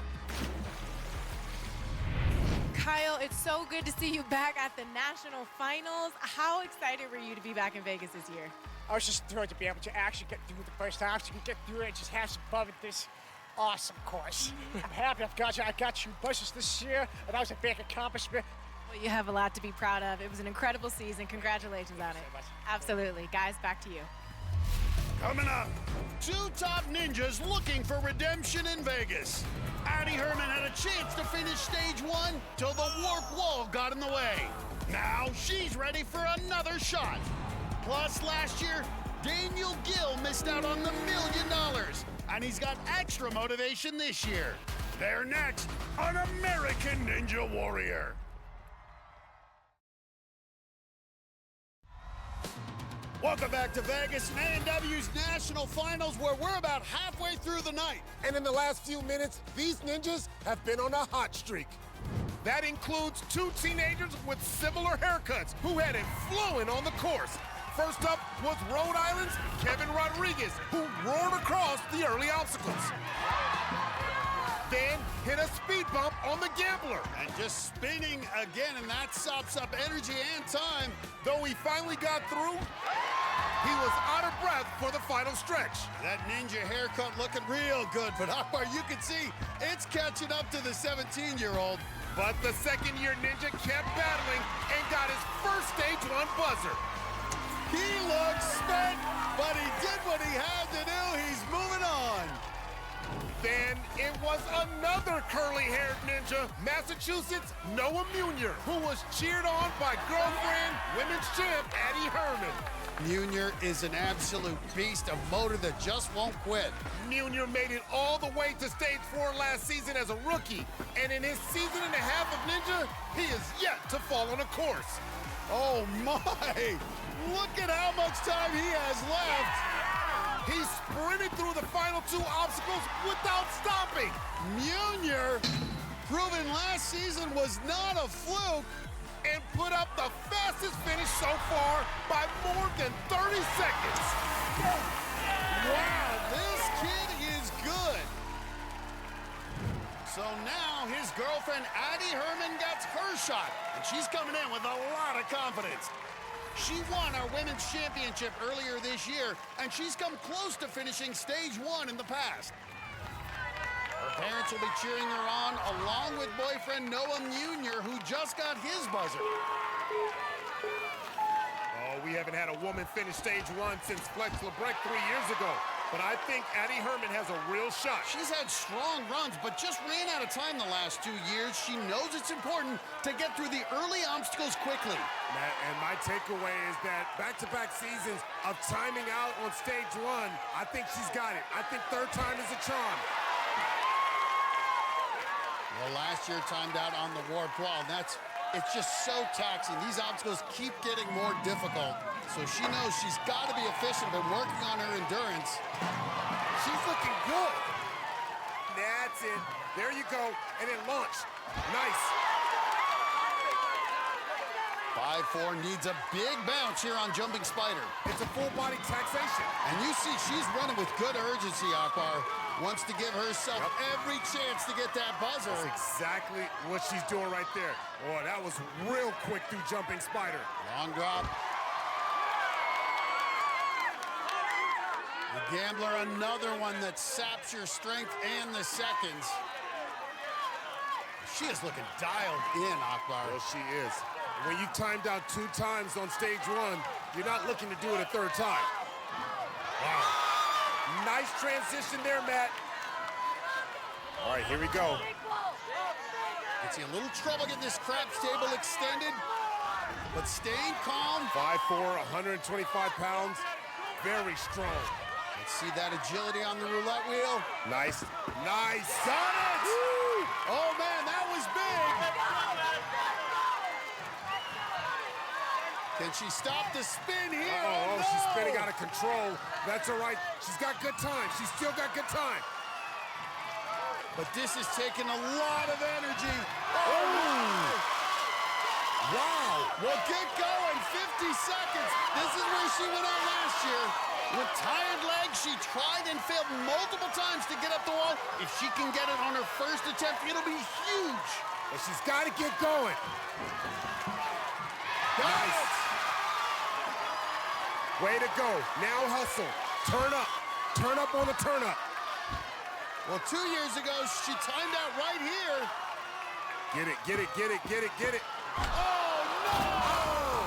Kyle, it's so good to see you back at the National Finals. How excited were you to be back in Vegas this year? I was just thrilled to be able to actually get through the first obstacle, get through it, and just have some fun with this awesome course. I'm happy I got you buses this year, and that was a big accomplishment. Well, you have a lot to be proud of. It was an incredible season. Congratulations on it. Absolutely. Guys, back to you. Coming up, 2 top ninjas looking for redemption in Vegas. Addie Herman had a chance to finish stage 1 till the warp wall got in the way. Now she's ready for another shot. Plus, last year, Daniel Gill missed out on the $1 million, and he's got extra motivation this year. They're next on American Ninja Warrior. Welcome back to Vegas and A&W's National Finals, where we're about halfway through the night. And in the last few minutes, these ninjas have been on a hot streak. That includes 2 teenagers with similar haircuts who had it flowing on the course. First up was Rhode Island's Kevin Rodriguez, who roared across the early obstacles. Then hit a speed bump on the Gambler. And just spinning again, and that sops up energy and time. Though he finally got through, he was out of breath for the final stretch. That ninja haircut looking real good, but Akbar, you can see it's catching up to the 17-year-old. But the second-year ninja kept battling and got his first stage 1 buzzer. He looks spent, but he did what he had to do. He's moving on. Then it was another curly-haired ninja, Massachusetts Noah Munier, who was cheered on by girlfriend, women's champ Addie Herman. Munier is an absolute beast, a motor that just won't quit. Munier made it all the way to stage 4 last season as a rookie, and in his season and a half of Ninja, he is yet to fall on a course. Oh my! Look at how much time he has left. He sprinted through the final 2 obstacles without stopping. Munier, proven last season was not a fluke, and put up the fastest finish so far by more than 30 seconds. Wow, this kid is good. So now his girlfriend Addie Herman gets her shot, and she's coming in with a lot of confidence. She won our women's championship earlier this year, and she's come close to finishing stage 1 in the past. Her parents will be cheering her on, along with boyfriend Noah Munier, who just got his buzzer. Oh, we haven't had a woman finish stage 1 since Flex LeBrec 3 years ago. But I think Addie Herman has a real shot. She's had strong runs, but just ran out of time the last 2 years. She knows it's important to get through the early obstacles quickly. And my takeaway is that back-to-back seasons of timing out on stage 1, I think she's got it. I think third time is a charm. Well, last year timed out on the warped wall, and it's just so taxing. These obstacles keep getting more difficult. So she knows she's got to be efficient, but working on her endurance. She's looking good. That's it. There you go. And then launch. Nice. 5-4 needs a big bounce here on Jumping Spider. It's a full body taxation. And you see she's running with good urgency, Akbar. Wants to give herself every chance to get that buzzer. That's exactly what she's doing right there. Boy, that was real quick through Jumping Spider. Long drop. The Gambler, another one that saps your strength and the seconds. She is looking dialed in, Akbar. Yes, she is. When you timed out 2 times on stage 1, you're not looking to do it a 3rd time. Wow. Nice transition there, Matt. All right, here we go. It's a little trouble getting this craps table extended, but staying calm. 5'4", 125 pounds, very strong. Let's see that agility on the roulette wheel. Nice, nice. Got it! Woo! Oh man, that was big. Can she stop the spin here? Oh, no! She's spinning out of control. That's all right. She's got good time. She's still got good time. But this is taking a lot of energy. Oh! Wow. Well, get going. 50 seconds. This is where she went out last year. With tired legs, she tried and failed multiple times to get up the wall. If she can get it on her first attempt, it'll be huge. But she's got to get going. Nice. Way to go. Now hustle. Turn up. Turn up on the turn up. Well, 2 years ago, she timed out right here. Get it, get it, get it, get it, get it. Oh, no!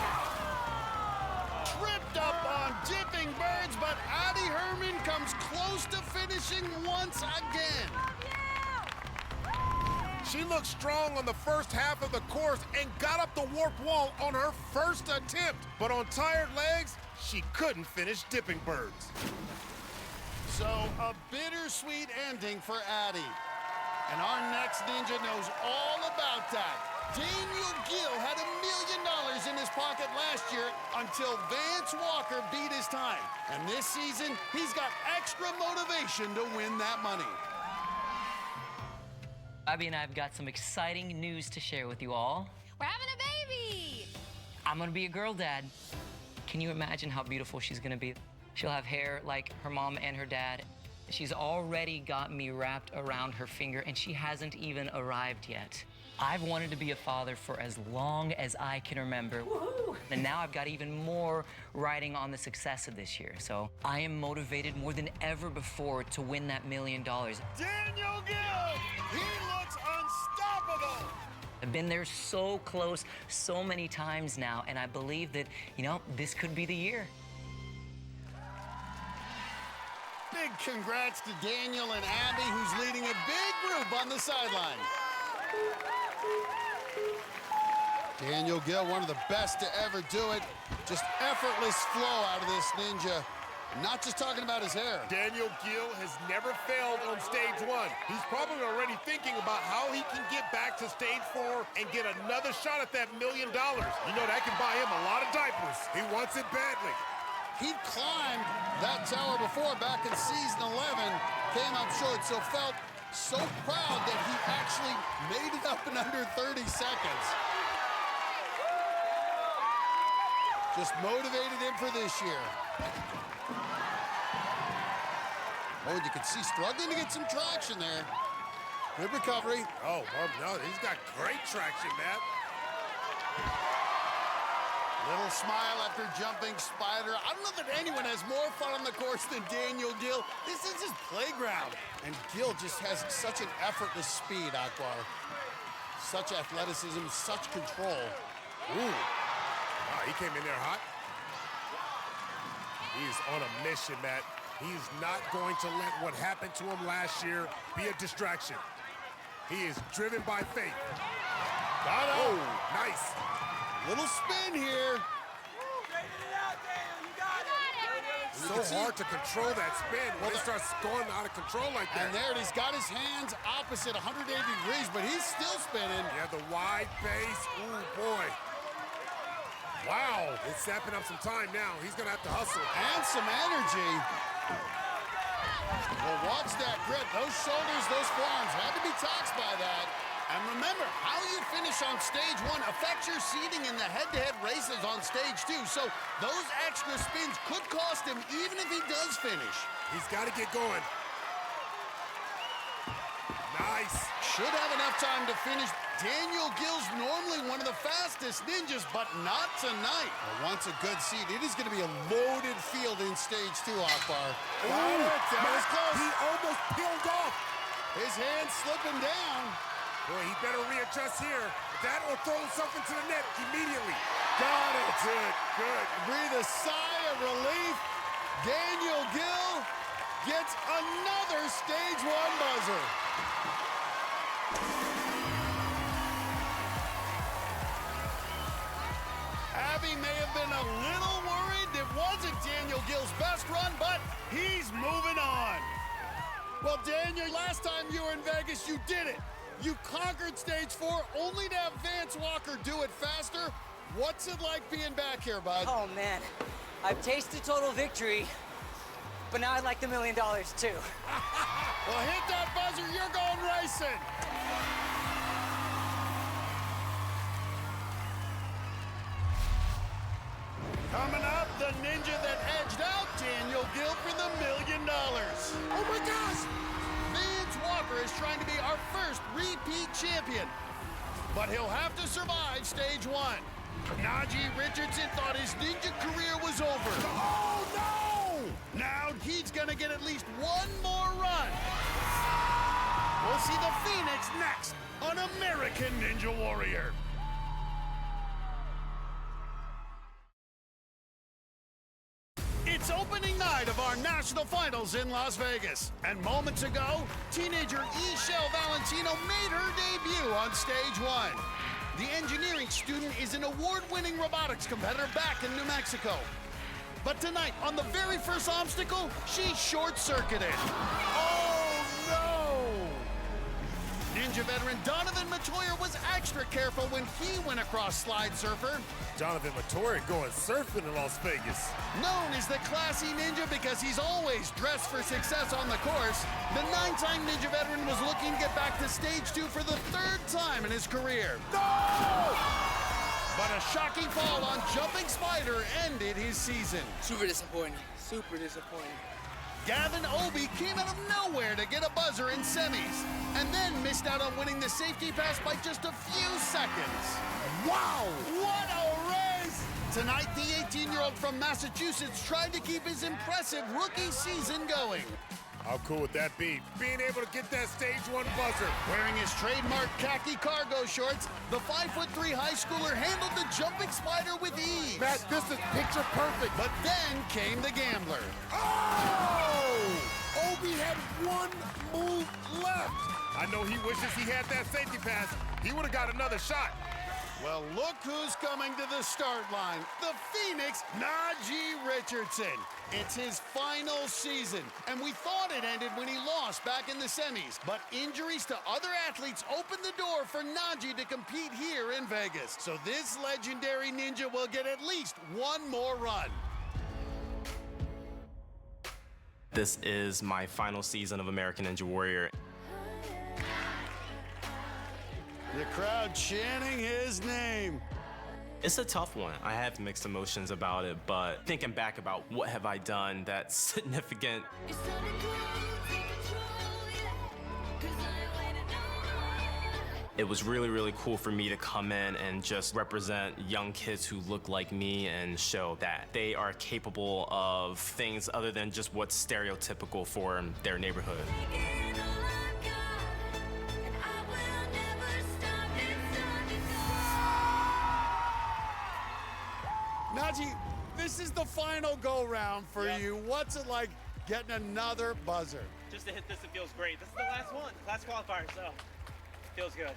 Tripped up on Dipping Birds, but Addie Herman comes close to finishing once again. She looked strong on the first half of the course and got up the warp wall on her first attempt. But on tired legs, she couldn't finish Dipping Birds. So a bittersweet ending for Addie. And our next ninja knows all about that. Daniel Gill had $1 million in his pocket last year until Vance Walker beat his time. And this season, he's got extra motivation to win that money. Abby and I have got some exciting news to share with you all. We're having a baby! I'm gonna be a girl dad. Can you imagine how beautiful she's gonna be? She'll have hair like her mom and her dad. She's already got me wrapped around her finger and she hasn't even arrived yet. I've wanted to be a father for as long as I can remember. Woohoo! And now I've got even more riding on the success of this year. So I am motivated more than ever before to win that $1 million. Daniel Gill, he looks unstoppable. I've been there so close so many times now, and I believe that, this could be the year. Big congrats to Daniel and Abby, who's leading a big group on the sideline. Daniel Gill, one of the best to ever do it. Just effortless flow out of this ninja. Not just talking about his hair. Daniel Gill has never failed on stage 1. He's probably already thinking about how he can get back to stage 4 and get another shot at that $1 million. You know, that can buy him a lot of diapers. He wants it badly. He climbed that tower before back in season 11, came up short, so felt so proud that he actually made it up in under 30 seconds. Just motivated him for this year. Oh, and you can see struggling to get some traction there. Good recovery. Oh, no, he's got great traction, Matt. Little smile after jumping spider. I don't know that anyone has more fun on the course than Daniel Gill. This is his playground. And Gill just has such an effortless speed, Akbar. Such athleticism, such control. Ooh. Wow, he came in there hot. He's on a mission, Matt. He's not going to let what happened to him last year be a distraction. He is driven by faith. Got him. Oh, nice. Little spin here. So hard to control that spin when it starts going out of control like that. And there it is. Got his hands opposite 180 degrees, but he's still spinning. Yeah, the wide base. Ooh, boy. Wow. It's sapping up some time now. He's going to have to hustle. And some energy. Well, watch that grip. Those shoulders, those forearms had to be taxed by that. And remember, how you finish on stage 1 affects your seeding in the head-to-head races on stage 2. So those extra spins could cost him even if he does finish. He's got to get going. Nice. Should have enough time to finish. Daniel Gill's normally one of the fastest ninjas, but not tonight. Well, once a good seed, it is going to be a loaded field in stage 2, Akbar. Ooh, that was close. He almost peeled off. His hands slipping down. Boy, he better readjust here. That or throw himself into the net immediately. Got it. Good, good. Breathe a sigh of relief. Daniel Gill gets another stage 1 buzzer. Abby may have been a little worried it wasn't Daniel Gill's best run, but he's moving on. Well, Daniel, last time you were in Vegas, you did it. You conquered stage 4, only to have Vance Walker do it faster. What's it like being back here, bud? Oh, man. I've tasted total victory, but now I'd like the $1 million, too. Well, hit that buzzer. You're going racing. Coming up, the ninja that edged out Daniel Gill for the $1 million. Oh, my gosh. Vance Walker is trying to be our first repeat champion, but he'll have to survive stage 1. Najee Richardson thought his ninja career was over. Oh, no! Now he's going to get at least one more run. We'll see the Phoenix next on American Ninja Warrior. It's opening night of our national finals in Las Vegas. And moments ago, teenager Ishelle Valentino made her debut on stage 1. The engineering student is an award-winning robotics competitor back in New Mexico. But tonight, on the very first obstacle, she short-circuited. Oh, no! Ninja veteran Donovan Matoyer was extra careful when he went across Slide Surfer. Donovan Matoyer going surfing in Las Vegas. Known as the classy ninja because he's always dressed for success on the course, the 9-time Ninja veteran was looking to get back to stage 2 for the 3rd time in his career. No! But a shocking fall on Jumping Spider ended his season. Super disappointing. Super disappointing. Gavin Obi came out of nowhere to get a buzzer in semis, and then missed out on winning the safety pass by just a few seconds. Wow! What a race! Tonight, the 18-year-old from Massachusetts tried to keep his impressive rookie season going. How cool would that be? Being able to get that stage 1 buzzer. Wearing his trademark khaki cargo shorts, the 5'3" high schooler handled the Jumping Spider with ease. Matt, this is picture perfect. But then came the gambler. Oh! Kobe had one move left. I know he wishes he had that safety pass. He would have got another shot. Well, look who's coming to the start line. The Phoenix, Najee Richardson. It's his final season, and we thought it ended when he lost back in the semis. But injuries to other athletes opened the door for Najee to compete here in Vegas. So this legendary ninja will get at least one more run. This is my final season of American Ninja Warrior. The crowd chanting his name. It's a tough one. I have mixed emotions about it, but thinking back about what have I done that's significant. It was really, really cool for me to come in and just represent young kids who look like me and show that they are capable of things other than just what's stereotypical for their neighborhood. Najee, this is the final go-round for you. What's it like getting another buzzer? Just to hit this, it feels great. This is the last one, last qualifier, so feels good.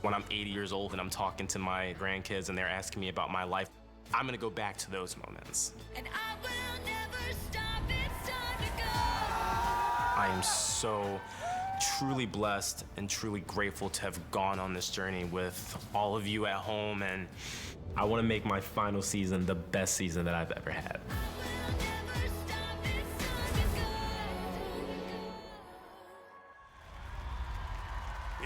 When I'm 80 years old and I'm talking to my grandkids and they're asking me about my life, I'm gonna go back to those moments. And I will never stop, it's time to go. I am so truly blessed and truly grateful to have gone on this journey with all of you at home, and I want to make my final season the best season that I've ever had.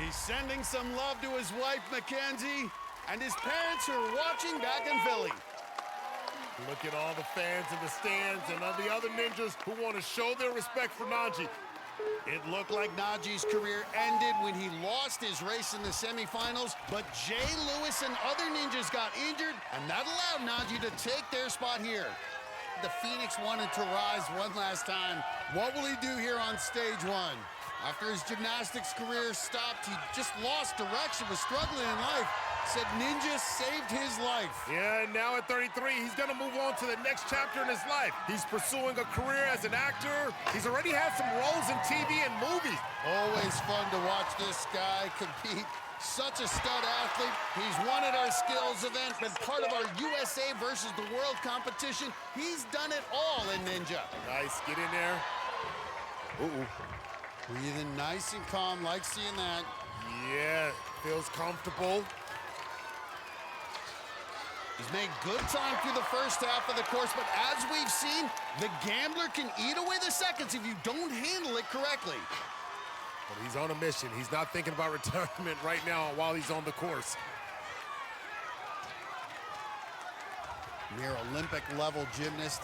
He's sending some love to his wife, Mackenzie, and his parents who are watching back in Philly. Look at all the fans in the stands and all the other ninjas who want to show their respect for Najee. It looked like Najee's career ended when he lost his race in the semifinals, but Jay Lewis and other ninjas got injured, and that allowed Najee to take their spot here. The Phoenix wanted to rise one last time. What will he do here on stage one? After his gymnastics career stopped, he just lost direction, was struggling in life. Said ninja saved his life. Yeah, and now at 33, he's gonna move on to the next chapter in his life. He's pursuing a career as an actor. He's already had some roles in TV and movies. Always fun to watch this guy compete. Such a stud athlete. He's won at our skills event, been part of our USA versus the world competition. He's done it all in ninja. Nice, get in there. Uh-oh. Breathing nice and calm, like seeing that. Yeah, feels comfortable. He's made good time through the first half of the course, but as we've seen, the gambler can eat away the seconds if you don't handle it correctly. But he's on a mission. He's not thinking about retirement right now while he's on the course. Near Olympic-level gymnast.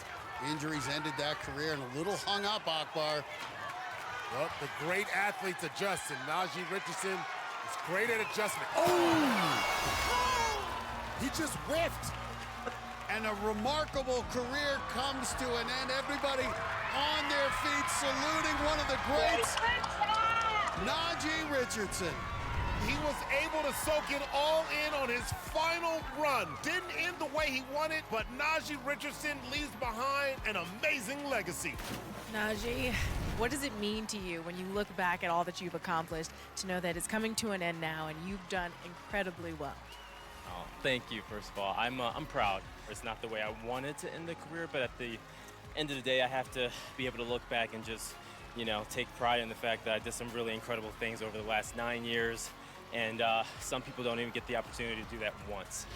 Injuries ended that career and a little hung up, Akbar. Well, the great athletes adjust, and Najee Richardson is great at adjustment. Oh! He just whiffed. And a remarkable career comes to an end. Everybody on their feet saluting one of the greats, Najee Richardson. He was able to soak it all in on his final run. Didn't end the way he wanted, but Najee Richardson leaves behind an amazing legacy. Najee, what does it mean to you when you look back at all that you've accomplished to know that it's coming to an end now and you've done incredibly well? Oh, thank you, first of all. I'm proud. It's not the way I wanted to end the career, but at the end of the day, I have to be able to look back and just, you know, take pride in the fact that I did some really incredible things over the last 9 years, and some people don't even get the opportunity to do that once.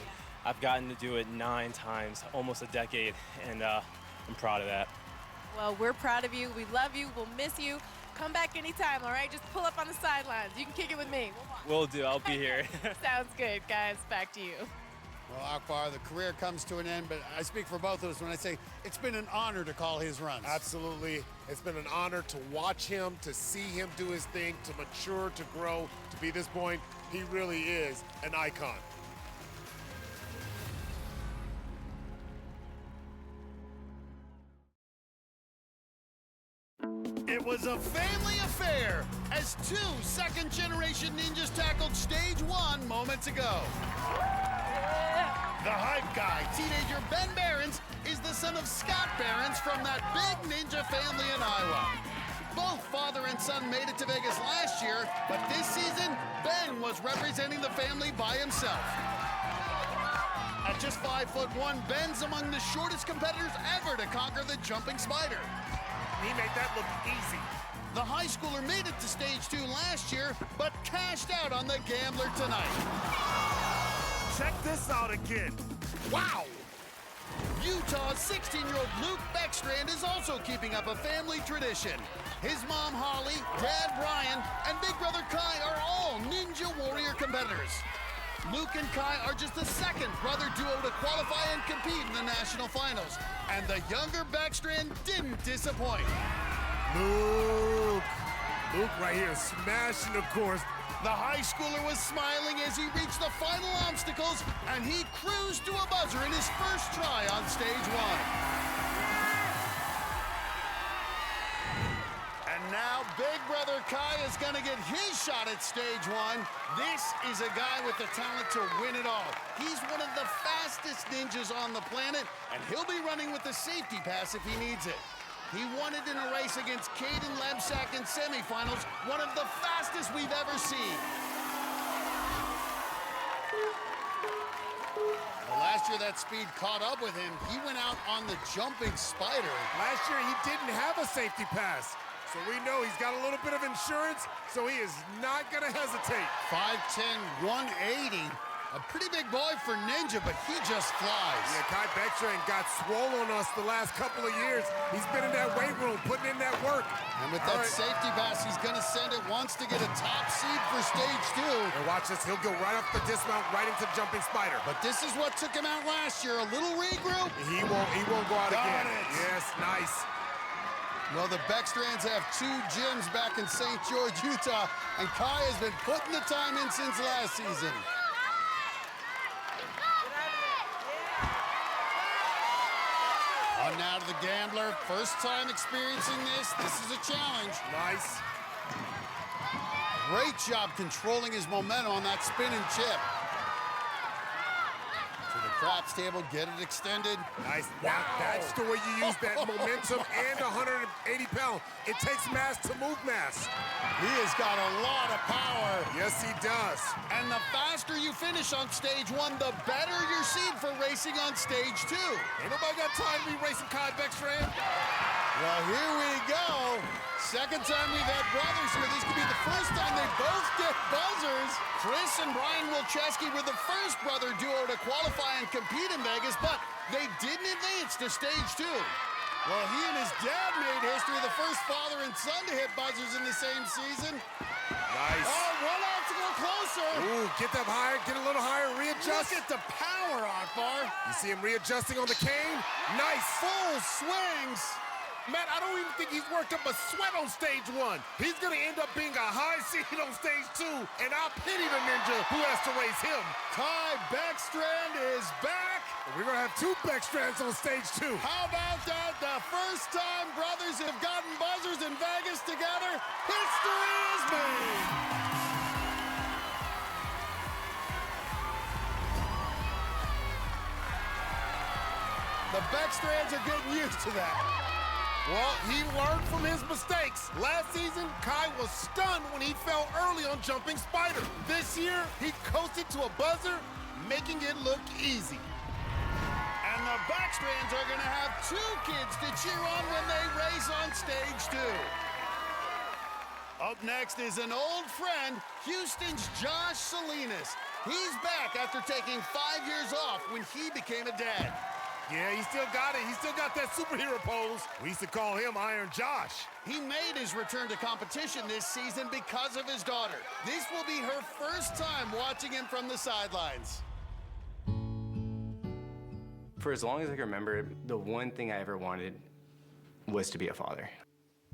I've gotten to do it 9 times, almost a decade, and I'm proud of that. Well, we're proud of you. We love you. We'll miss you. Come back anytime, all right? Just pull up on the sidelines. You can kick it with me. Will do. I'll be here. Sounds good, guys. Back to you. Well, Akbar, the career comes to an end, but I speak for both of us when I say it's been an honor to call his runs. Absolutely. It's been an honor to watch him, to see him do his thing, to mature, to grow, to be this point. He really is an icon. It was a family affair as 2 second-generation ninjas tackled stage 1 moments ago. Yeah. The hype guy, teenager Ben Behrens, is the son of Scott Behrens from that big ninja family in Iowa. Both father and son made it to Vegas last year, but this season, Ben was representing the family by himself. At just 5'1", Ben's among the shortest competitors ever to conquer the jumping spider. He made that look easy. The high schooler made it to stage 2 last year, but cashed out on the gambler tonight. Check this out again. Wow! Utah's 16-year-old Luke Beckstrand is also keeping up a family tradition. His mom, Holly, dad, Brian, and big brother Kai are all Ninja Warrior competitors. Luke and Kai are just the second brother duo to qualify and compete in the national finals. And the younger Beckstrand didn't disappoint. Luke right here smashing the course. The high schooler was smiling as he reached the final obstacles, and he cruised to a buzzer in his first try on stage 1. And now big brother Kai is gonna get his shot at stage 1. This is a guy with the talent to win it all. He's one of the fastest ninjas on the planet, and he'll be running with the safety pass if he needs it. He won it in a race against Caden Lebsack in semifinals, one of the fastest we've ever seen. Well, last year that speed caught up with him. He went out on the jumping spider. Last year he didn't have a safety pass. So we know he's got a little bit of insurance, so he is not gonna hesitate. 5'10", 180. A pretty big boy for Ninja, but he just flies. Yeah, Kai Beckstrand got swole on us the last couple of years. He's been in that weight room, putting in that work. And with that safety pass, he's gonna send it once to get a top seed for stage 2. And watch this, he'll go right off the dismount, right into jumping spider. But this is what took him out last year, a little regroup. He won't go out again. Yes, nice. Well, the Beckstrands have 2 gyms back in St. George, Utah, and Kai has been putting the time in since last season. On now to the gambler. First time experiencing this. This is a challenge. Nice. Great job controlling his momentum on that spin and chip. To the craps table, get it extended. Nice. Wow. That's the way you use that momentum and 180 pounds. It takes mass to move mass. He has got a lot of power. Yes, he does. And the faster you finish on stage 1, the better your seed for racing on stage 2. Ain't nobody got time to be racing Kai Beckstrand. Well, here we go. Second time we've had brothers here. This could be the first time they both get buzzers. Chris and Brian Wilczewski were the first brother duo to qualify and compete in Vegas, but they didn't advance to stage 2. Well, he and his dad made history, the first father and son to hit buzzers in the same season. Nice. Oh, one obstacle closer. Ooh, get them higher, get a little higher, readjust. Look at the power, Akbar. You see him readjusting on the cane? Nice. Full swings. Matt, I don't even think he's worked up a sweat on stage 1. He's gonna end up being a high seed on stage 2, and I'll pity the ninja who has to race him. Kai Beckstrand is back. We're gonna have 2 Beckstrands on stage 2. How about that? The first time brothers have gotten buzzers in Vegas together, history is made. The Beckstrands are getting used to that. Well, he learned from his mistakes. Last season, Kai was stunned when he fell early on jumping spider. This year, he coasted to a buzzer, making it look easy. And the Beckstrands are gonna have 2 kids to cheer on when they race on stage 2. Up next is an old friend, Houston's Josh Salinas. He's back after taking 5 years off when he became a dad. Yeah, he still got it. He still got that superhero pose. We used to call him Iron Josh. He made his return to competition this season because of his daughter. This will be her first time watching him from the sidelines. For as long as I can remember, the one thing I ever wanted was to be a father.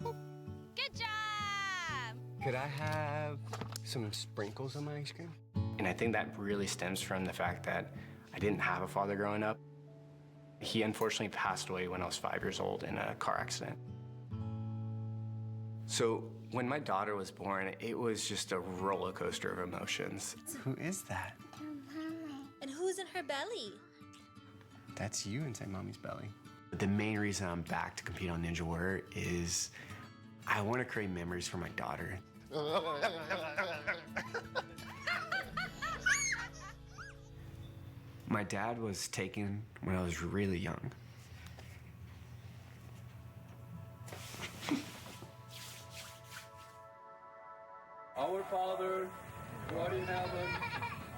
Good job! Could I have some sprinkles on my ice cream? And I think that really stems from the fact that I didn't have a father growing up. He unfortunately passed away when I was 5 years old in a car accident. So when my daughter was born, it was just a roller coaster of emotions. Who is that? And who's in her belly? That's you inside mommy's belly. The main reason I'm back to compete on Ninja Warrior is I want to create memories for my daughter. My dad was taken when I was really young. Our Father, who art in heaven,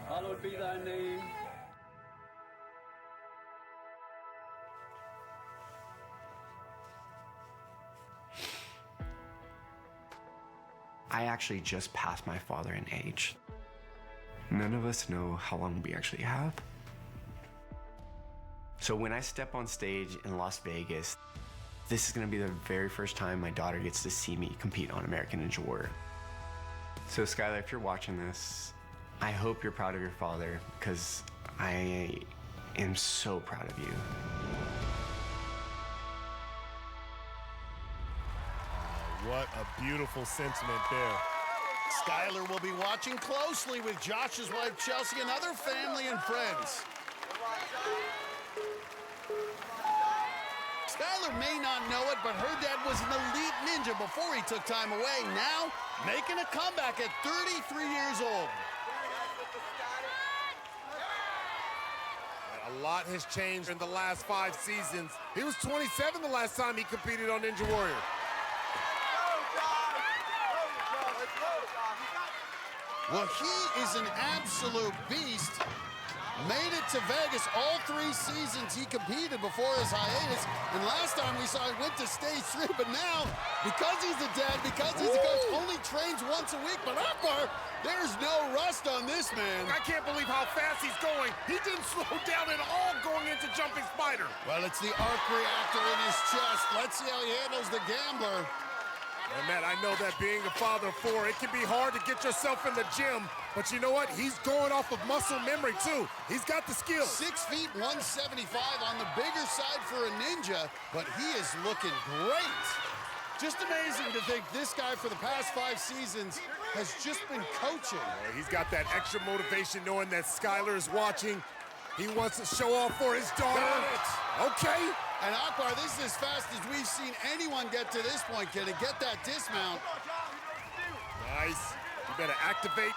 hallowed be thy name. I actually just passed my father in age. None of us know how long we actually have. So when I step on stage in Las Vegas, this is gonna be the very first time my daughter gets to see me compete on American Ninja Warrior. So Skylar, if you're watching this, I hope you're proud of your father, because I am so proud of you. What a beautiful sentiment there. Skylar will be watching closely with Josh's wife, Chelsea, and other family and friends. Skylar may not know it, but her dad was an elite ninja before he took time away. Now, making a comeback at 33 years old. A lot has changed in the last 5 seasons. He was 27 the last time he competed on Ninja Warrior. Well, he is an absolute beast. Made it to Vegas all 3 seasons he competed before his hiatus. And last time we saw he went to stage 3, but now, because he's a dad, because he's a coach, only trains once a week. But Akbar, there's no rust on this man. I can't believe how fast he's going. He didn't slow down at all going into Jumping Spider. Well, it's the arc reactor in his chest. Let's see how he handles the gambler. And Matt, I know that being a father of 4, it can be hard to get yourself in the gym, but you know what? He's going off of muscle memory, too. He's got the skills. 6 feet, 175 on the bigger side for a ninja, but he is looking great. Just amazing to think this guy for the past 5 seasons has just been coaching. Well, he's got that extra motivation knowing that Skylar is watching. He wants to show off for his daughter. Got it. Okay. And Akbar, this is as fast as we've seen anyone get to this point. Can he get that dismount? Nice. You better activate.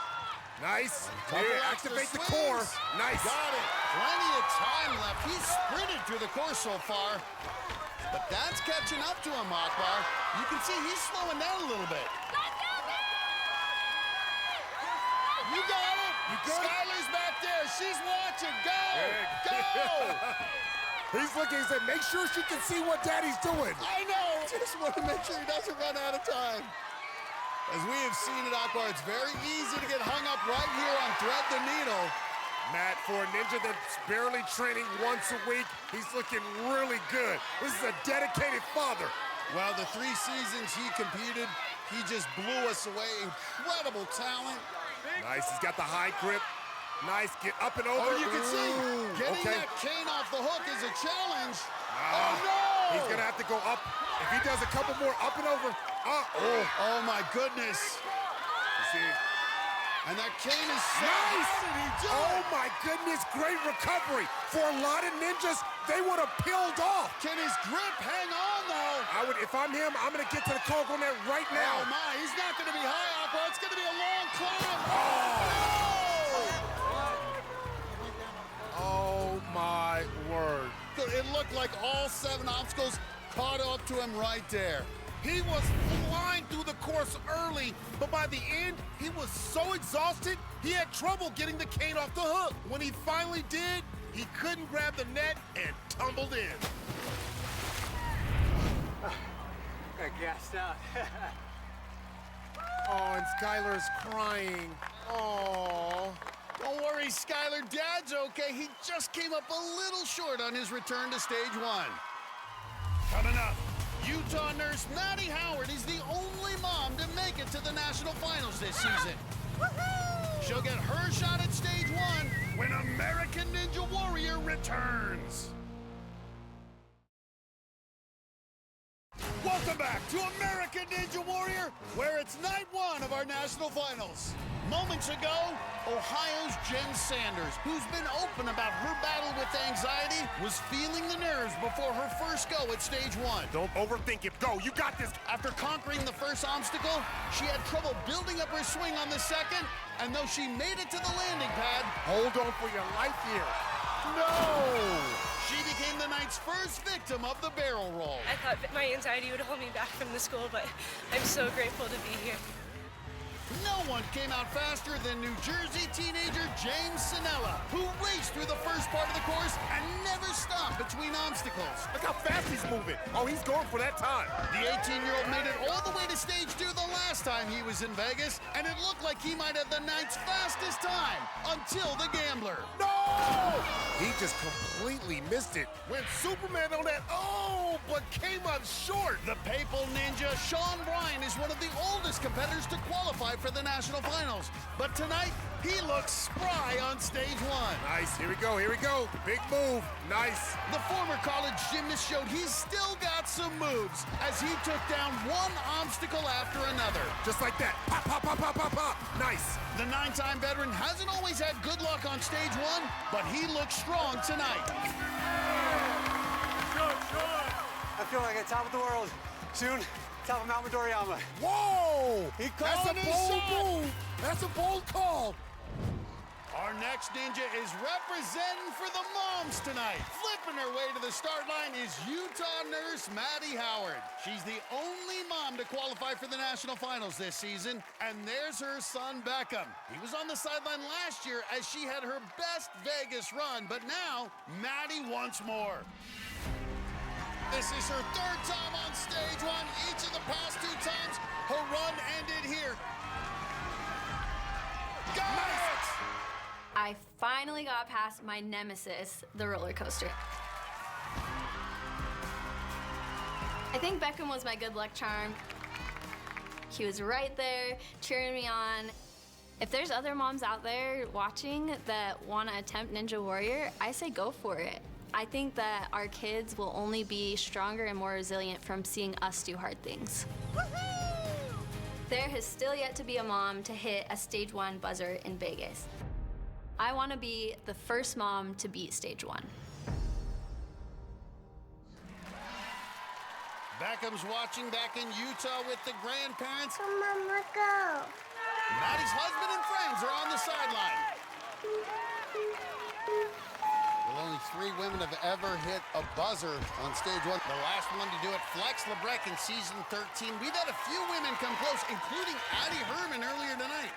Nice. Couple Here, extra activate the swings. core. Nice. Got it. Plenty of time left. He's sprinted through the course so far. But that's catching up to him, Akbar. You can see he's slowing down a little bit. You got it. You good? Skylar's back there. She's watching. Go. Go. He's looking, he said, make sure she can see what Daddy's doing. I know. Just want to make sure he doesn't run out of time. As we have seen at Akbar, it's very easy to get hung up right here on Thread the Needle. Matt, for a ninja that's barely training once a week, he's looking really good. This is a dedicated father. Well, the 3 seasons he competed, he just blew us away. Incredible talent. Nice, he's got the high grip. Nice, get up and over. Oh, you can see, getting that cane off the hook is a challenge. Oh, no! He's gonna have to go up. If he does a couple more up and over, oh my goodness. You see? And that cane is so nice. How did he do Oh it? my goodness, great recovery. For a lot of ninjas, they would have peeled off. Can his grip hang on, though? If I'm him, I'm gonna get to the Congo net right now. Oh my, he's not gonna be high up, but it's gonna be a long climb. Oh my word. It looked like all 7 obstacles caught up to him right there. He was flying through the course early, but by the end, he was so exhausted, he had trouble getting the cane off the hook. When he finally did, he couldn't grab the net and tumbled in. I gassed out. Oh, and Skylar's crying. Oh. Don't worry, Skylar. Dad's okay. He just came up a little short on his return to stage 1. Coming up, Utah nurse Maddie Howard is the only mom to make it to the national finals this season. She'll get her shot at stage 1 when American Ninja Warrior returns. Welcome back to American Ninja Warrior, where it's It's night one of our national finals. Moments ago, Ohio's Jen Sanders, who's been open about her battle with anxiety, was feeling the nerves before her first go at stage one. Don't overthink it. Go, you got this. After conquering the first obstacle, she had trouble building up her swing on the second, and though she made it to the landing pad, hold on for your life here. No! She became the night's first victim of the barrel roll. I thought my anxiety would hold me back from the school, but I'm so grateful to be here. No one came out faster than New Jersey teenager James Sinella, who raced through the first part of the course and never stopped between obstacles. Look how fast he's moving. Oh, he's going for that time. The 18-year-old made it all the way to stage 2 the last time he was in Vegas, and it looked like he might have the night's fastest time until the gambler. No! He just completely missed it. Went Superman on that, but came up short. The Papal Ninja, Sean Bryan, is one of the oldest competitors to qualify for the national finals. But tonight, he looks spry on stage 1. Nice, here we go. Big move, nice. The former college gymnast showed he's still got some moves as he took down one obstacle after another. Just like that, pop, pop, pop, pop, pop, pop, nice. The 9-time veteran hasn't always had good luck on stage 1, but he looks strong tonight. I feel like at top of the world. Soon, top of Mount Midoriyama. Whoa! That's a bold move. That's a bold call. Our next ninja is representing for the moms tonight. Flipping her way to the start line is Utah nurse Maddie Howard. She's the only mom to qualify for the national finals this season, and there's her son Beckham. He was on the sideline last year as she had her best Vegas run, but now Maddie wants more. This is her third time on stage 1. Each of the past 2 times, her run ended here. Got it! I finally got past my nemesis, the roller coaster. I think Beckham was my good luck charm. He was right there, cheering me on. If there's other moms out there watching that want to attempt Ninja Warrior, I say go for it. I think that our kids will only be stronger and more resilient from seeing us do hard things. There has still yet to be a mom to hit a stage 1 buzzer in Vegas. I want to be the first mom to beat stage 1. Beckham's watching back in Utah with the grandparents. Come on, let's go. Maddie's husband and friends are on the sideline. Well, only 3 women have ever hit a buzzer on stage 1. The last one to do it, Flex LeBrec in season 13. We've had a few women come close, including Addie Herman earlier tonight.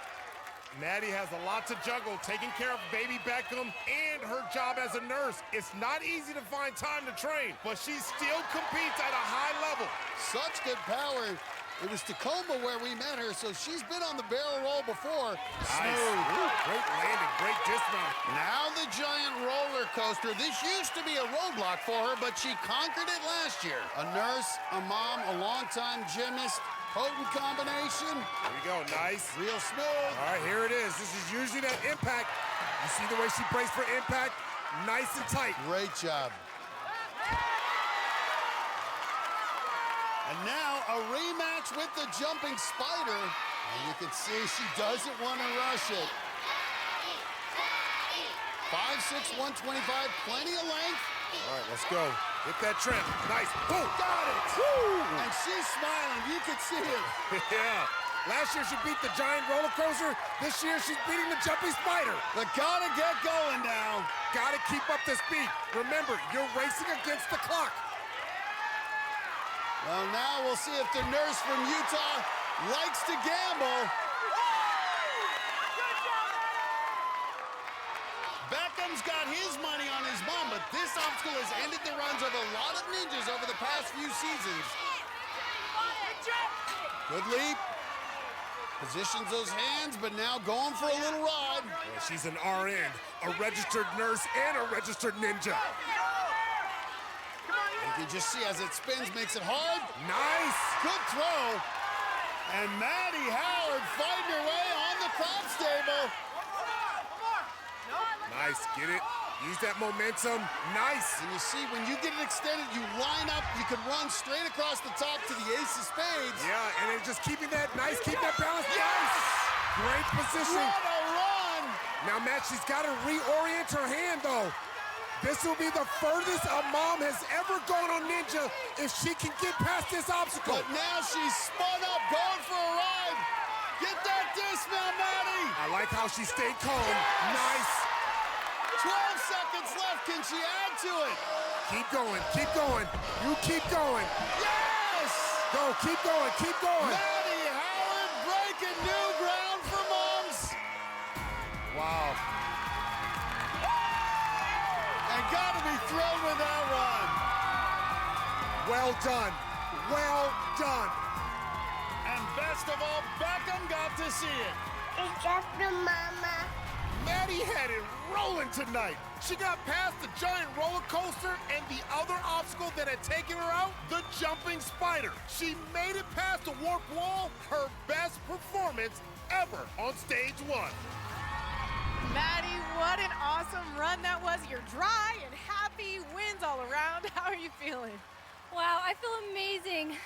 Maddie has a lot to juggle, taking care of baby Beckham and her job as a nurse. It's not easy to find time to train, but she still competes at a high level. Such good power. It was Tacoma where we met her, so she's been on the barrel roll before. Nice. Ooh, great landing, great dismount. Now the giant roller coaster. This used to be a roadblock for her, but she conquered it last year. A nurse, a mom, a longtime gymnast. Potent combination. There we go, nice. Real smooth. All right, here it is. This is usually that impact. You see the way she braced for impact? Nice and tight. Great job. And now a rematch with the jumping spider. And you can see she doesn't want to rush it. 5'6", 125, plenty of length. All right, let's go. Hit that trim. Nice. Boom. Got it. Woo. And she's smiling. You can see it. Yeah. Last year she beat the giant roller coaster. This year she's beating the jumping spider. But gotta get going now. Gotta keep up the speed. Remember, you're racing against the clock. Well, now we'll see if the nurse from Utah likes to gamble. Beckham's got his money on his mom, but this obstacle has ended the runs of a lot of ninjas over the past few seasons. Good leap. Positions those hands, but now going for a little ride. Yeah, she's an RN, a registered nurse, and a registered ninja. You can just see as it spins, makes it hard. Nice. Good throw. And Maddie Howard fighting her way on the props table. Nice, get it. Use that momentum. Nice. And you see, when you get it extended, you line up, you can run straight across the top to the ace of spades. Yeah, and then just keeping that nice, keep that balance. Nice. Great position. What a run. Now, Matt, she's got to reorient her hand, though. This will be the furthest a mom has ever gone on Ninja if she can get past this obstacle. But now she's spun up, going for a ride. Get that dismount, Maddie. I like how she stayed calm. Yes. Nice. 12 seconds left. Can she add to it? Keep going. Keep going. You keep going. Yes! Go. Keep going. Keep going. Maddie Howard breaking new ground for moms. Wow. And got to be thrilled with that run. Well done. Well done. And best of all, Beckham got to see it. It's up to Mama. Maddie had it rolling tonight. She got past the giant roller coaster and the other obstacle that had taken her out, the jumping spider. She made it past the warp wall, her best performance ever on stage 1. Maddie, what an awesome run that was. You're dry and happy, wins all around. How are you feeling? Wow, I feel amazing.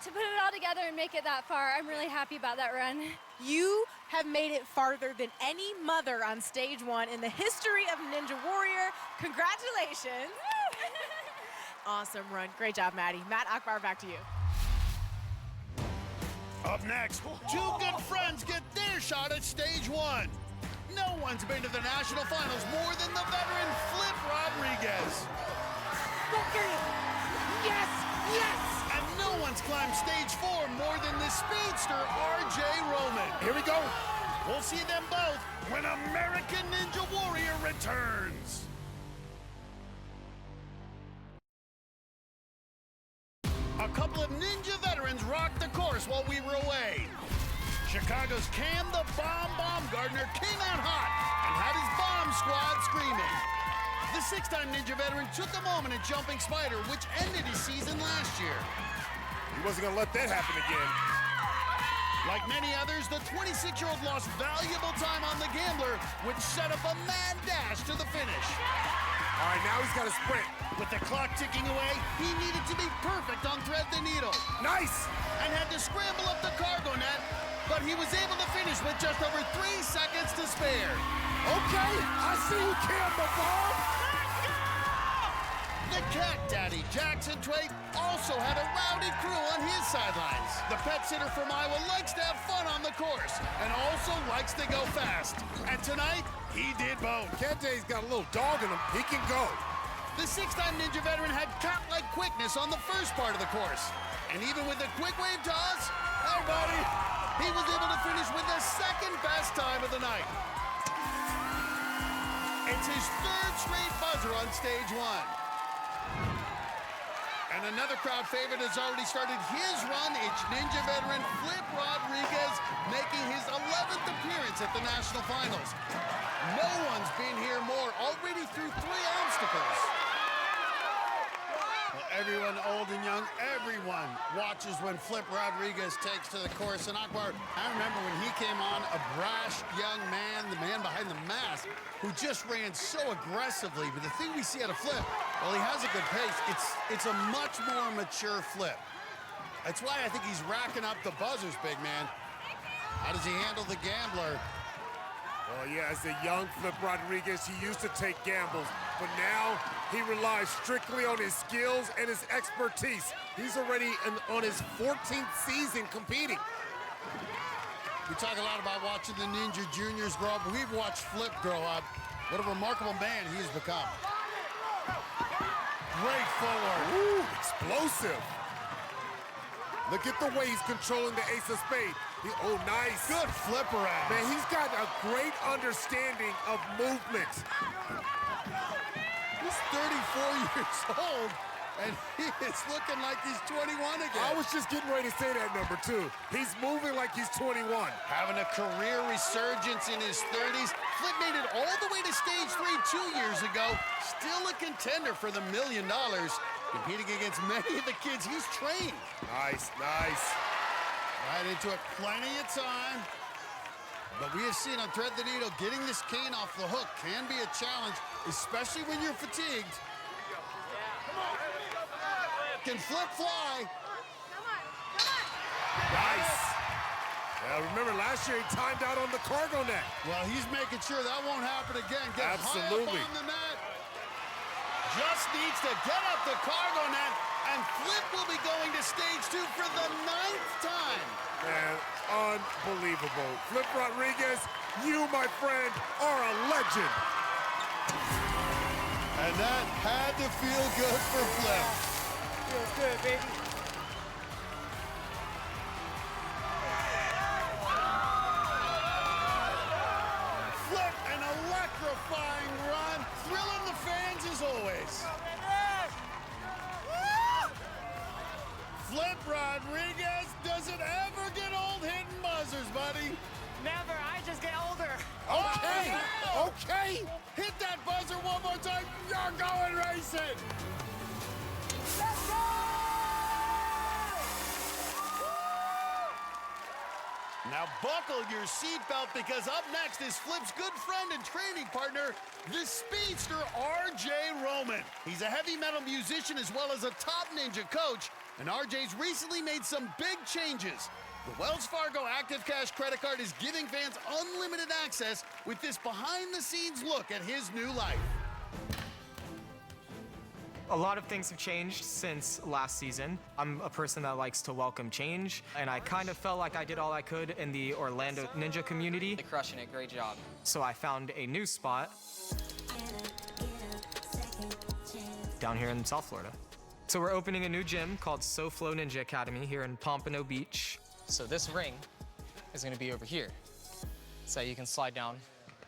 To put it all together and make it that far, I'm really happy about that run. You have made it farther than any mother on stage 1 in the history of Ninja Warrior. Congratulations. Awesome run. Great job, Maddie. Matt Akbar, back to you. Up next, two good friends get their shot at stage 1. No one's been to the national finals more than the veteran Flip Rodriguez. Yes, yes! And no one's climbed stage 4 more than the speedster RJ Roman. Here we go. We'll see them both when American Ninja Warrior returns. A couple of Ninja veterans rocked the course while we were away. Chicago's Cam the Bomb Baumgartner came out hot and had his bomb squad screaming. The 6-time Ninja veteran took a moment at Jumping Spider, which ended his season last year. He wasn't going to let that happen again. Like many others, the 26-year-old lost valuable time on the Gambler, which set up a mad dash to the finish. All right, now he's got to sprint. With the clock ticking away, he needed to be perfect on Thread the Needle. Nice! And had to scramble up the cargo net, but he was able to finish with just over 3 seconds to spare. Okay, I see you, Cam the Bomb. The Cat Daddy, Jackson Twait, also had a rowdy crew on his sidelines. The pet sitter from Iowa likes to have fun on the course and also likes to go fast. And tonight, he did both. Cat Daddy's got a little dog in him. He can go. The 6-time Ninja veteran had cat-like quickness on the first part of the course. And even with the quick wave toss, hey buddy, he was able to finish with the second best time of the night. It's his 3rd straight buzzer on stage 1. And another crowd favorite has already started his run. It's Ninja veteran Flip Rodriguez making his 11th appearance at the national finals. No one's been here more, already through 3 obstacles. Well, everyone, old and young, everyone watches when Flip Rodriguez takes to the course. And Akbar, I remember when he came on, a brash young man, the man behind the mask, who just ran so aggressively. But the thing we see out of Flip, well, he has a good pace. It's a much more mature Flip. That's why I think he's racking up the buzzers, big man. How does he handle the Gambler? Well, yeah, as a young Flip Rodriguez, he used to take gambles, but now he relies strictly on his skills and his expertise. He's already on his 14th season competing. We talk a lot about watching the Ninja Juniors grow up. We've watched Flip grow up. What a remarkable man he's become. Great forward. Ooh, explosive. Look at the way he's controlling the ace of spades. Oh, nice. Good flip around. Man, he's got a great understanding of movement. He's 34 years old, and he is looking like he's 21 again. I was just getting ready to say that number, too. He's moving like he's 21. Having a career resurgence in his 30s. Flip made it all the way to stage 3 2 years ago. Still a contender for the $1 million. Competing against many of the kids he's trained. Nice, nice. Right into it, plenty of time. But we have seen on Thread the Needle, getting this cane off the hook can be a challenge, especially when you're fatigued. Can flip fly. Nice. Yeah, remember last year he timed out on the cargo net. Well, he's making sure that won't happen again. Get Absolutely. high up on the net. Just needs to get up the cargo net, and Flip will be going to stage 2 for the 9th time. Man, unbelievable. Flip Rodriguez, you, my friend, are a legend. And that had to feel good for Flip. Feels good, baby. Flip, an electrifying run, thrilling the fans as always. Flip Rodriguez, does it ever get old hitting buzzers, buddy? Never, I just get older. Okay, okay. Hit that buzzer one more time. You're going racing. Let's go! Now buckle your seatbelt because up next is Flip's good friend and training partner, the speedster RJ Roman. He's a heavy metal musician as well as a top ninja coach, and RJ's recently made some big changes. The Wells Fargo Active Cash credit card is giving fans unlimited access with this behind-the-scenes look at his new life. A lot of things have changed since last season. I'm a person that likes to welcome change, and I kind of felt like I did all I could in the Orlando Ninja community. You're crushing it, great job. So I found a new spot down here in South Florida. So we're opening a new gym called SoFlo Ninja Academy here in Pompano Beach. So this ring is gonna be over here, so you can slide down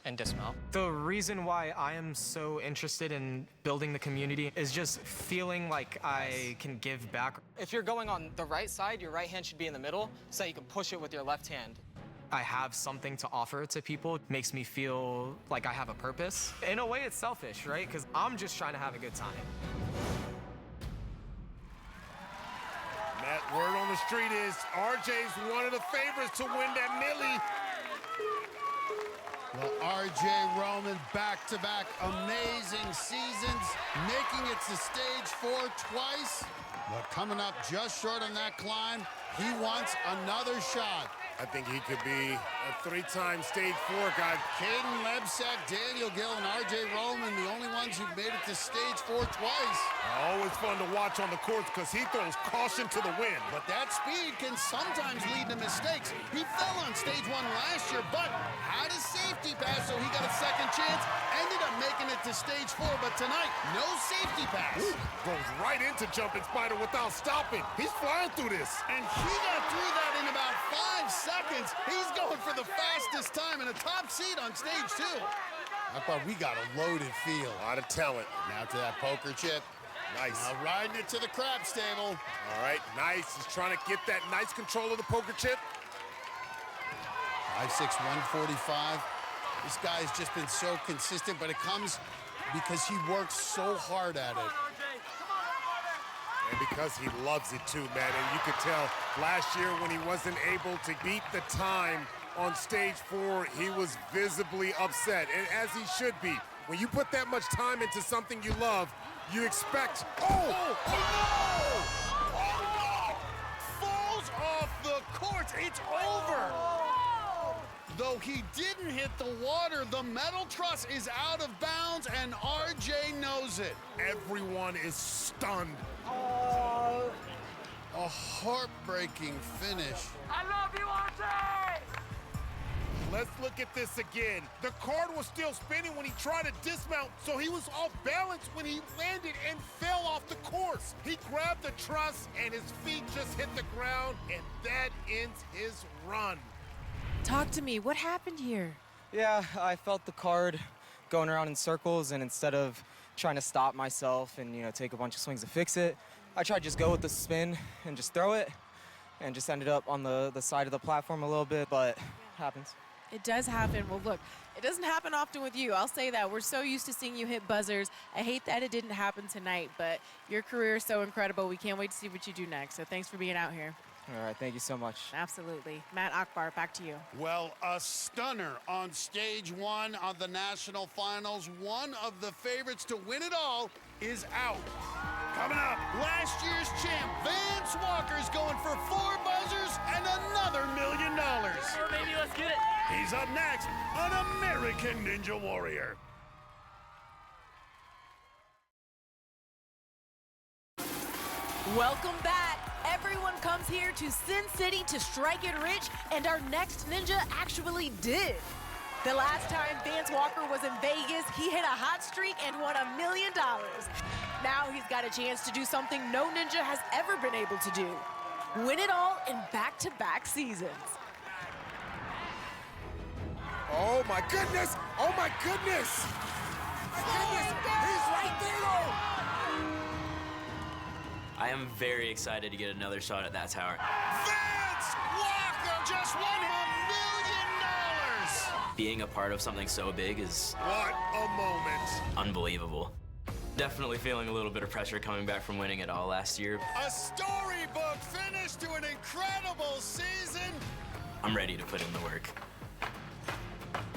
and dismount. The reason why I am so interested in building the community is just feeling like I can give back. If you're going on the right side, your right hand should be in the middle, so you can push it with your left hand. I have something to offer to people. It makes me feel like I have a purpose. In a way, it's selfish, right? Because I'm just trying to have a good time. That word on the street is RJ's one of the favorites to win that Millie. Well, RJ Roman, back-to-back amazing seasons, making it to stage 4 twice. But coming up just short on that climb, he wants another shot. I think he could be a 3-time stage 4 guy. Caden Lebsack, Daniel Gill, and RJ Roman, the only ones who've made it to stage 4 twice. Always fun to watch on the courts because he throws caution to the wind. But that speed can sometimes lead to mistakes. He fell on stage 1 last year, but had a safety pass, so he got a second chance. Ended up making it to stage 4, but tonight, no safety pass. Ooh, goes right into Jumping Spider without stopping. He's flying through this. And he got through that in about 5 seconds. He's going for the fastest time in a top seed on stage 2. I thought we got a loaded field. A lot of talent. Now to that poker chip. Nice. Now riding it to the crap stable. All right, nice. He's trying to get that nice control of the poker chip. 5'6", 145. This guy's just been so consistent, but it comes because he works so hard at it. And because he loves it too, man. And you could tell last year when he wasn't able to beat the time on stage 4, he was visibly upset, and as he should be. When you put that much time into something you love, you expect, oh no! Falls off the courts, it's over! Though he didn't hit the water, the metal truss is out of bounds, and RJ knows it. Everyone is stunned. A heartbreaking finish. I love you, RJ! Let's look at this again. The card was still spinning when he tried to dismount, so he was off balance when he landed and fell off the course. He grabbed the truss and his feet just hit the ground, and that ends his run. Talk to me. What happened here? Yeah, I felt the card going around in circles, and instead of trying to stop myself and, take a bunch of swings to fix it, I tried to just go with the spin and just throw it, and just ended up on the side of the platform a little bit, but it happens. It does happen. Well, look, it doesn't happen often with you. I'll say that. We're so used to seeing you hit buzzers. I hate that it didn't happen tonight, but your career is so incredible. We can't wait to see what you do next. So thanks for being out here. All right, thank you so much. Absolutely. Matt Akbar, back to you. Well, a stunner on stage one of the national finals. One of the favorites to win it all is out. Coming up, last year's champ, Vance Walker's going for 4 buzzers and another $1 million. Sure, baby, let's get it. He's up next on American Ninja Warrior. Welcome back. Everyone comes here to Sin City to strike it rich, and our next ninja actually did. The last time Vance Walker was in Vegas, he hit a hot streak and won $1 million. Now he's got a chance to do something no ninja has ever been able to do. Win it all in back-to-back seasons. Oh my goodness! Oh my goodness! He's right there though! I am very excited to get another shot at that tower. Vance Walker just won $1 million! Being a part of something so big is... What a moment! Unbelievable. Definitely feeling a little bit of pressure coming back from winning it all last year. A storybook finish to an incredible season. I'm ready to put in the work.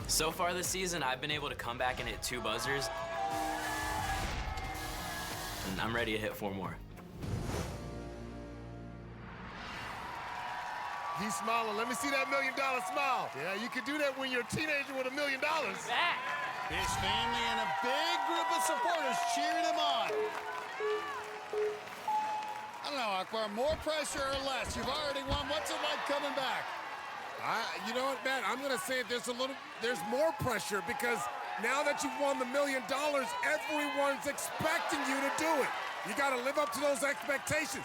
So far this season, I've been able to come back and hit 2 buzzers. And I'm ready to hit 4 more. He's smiling. Let me see that $1 million smile. Yeah, you can do that when you're a teenager with $1 million. His family and a big group of supporters cheering him on. I don't know, Akbar, more pressure or less? You've already won. What's it like coming back? You know what, Matt? I'm gonna say there's more pressure because now that you've won the $1 million, everyone's expecting you to do it. You gotta live up to those expectations.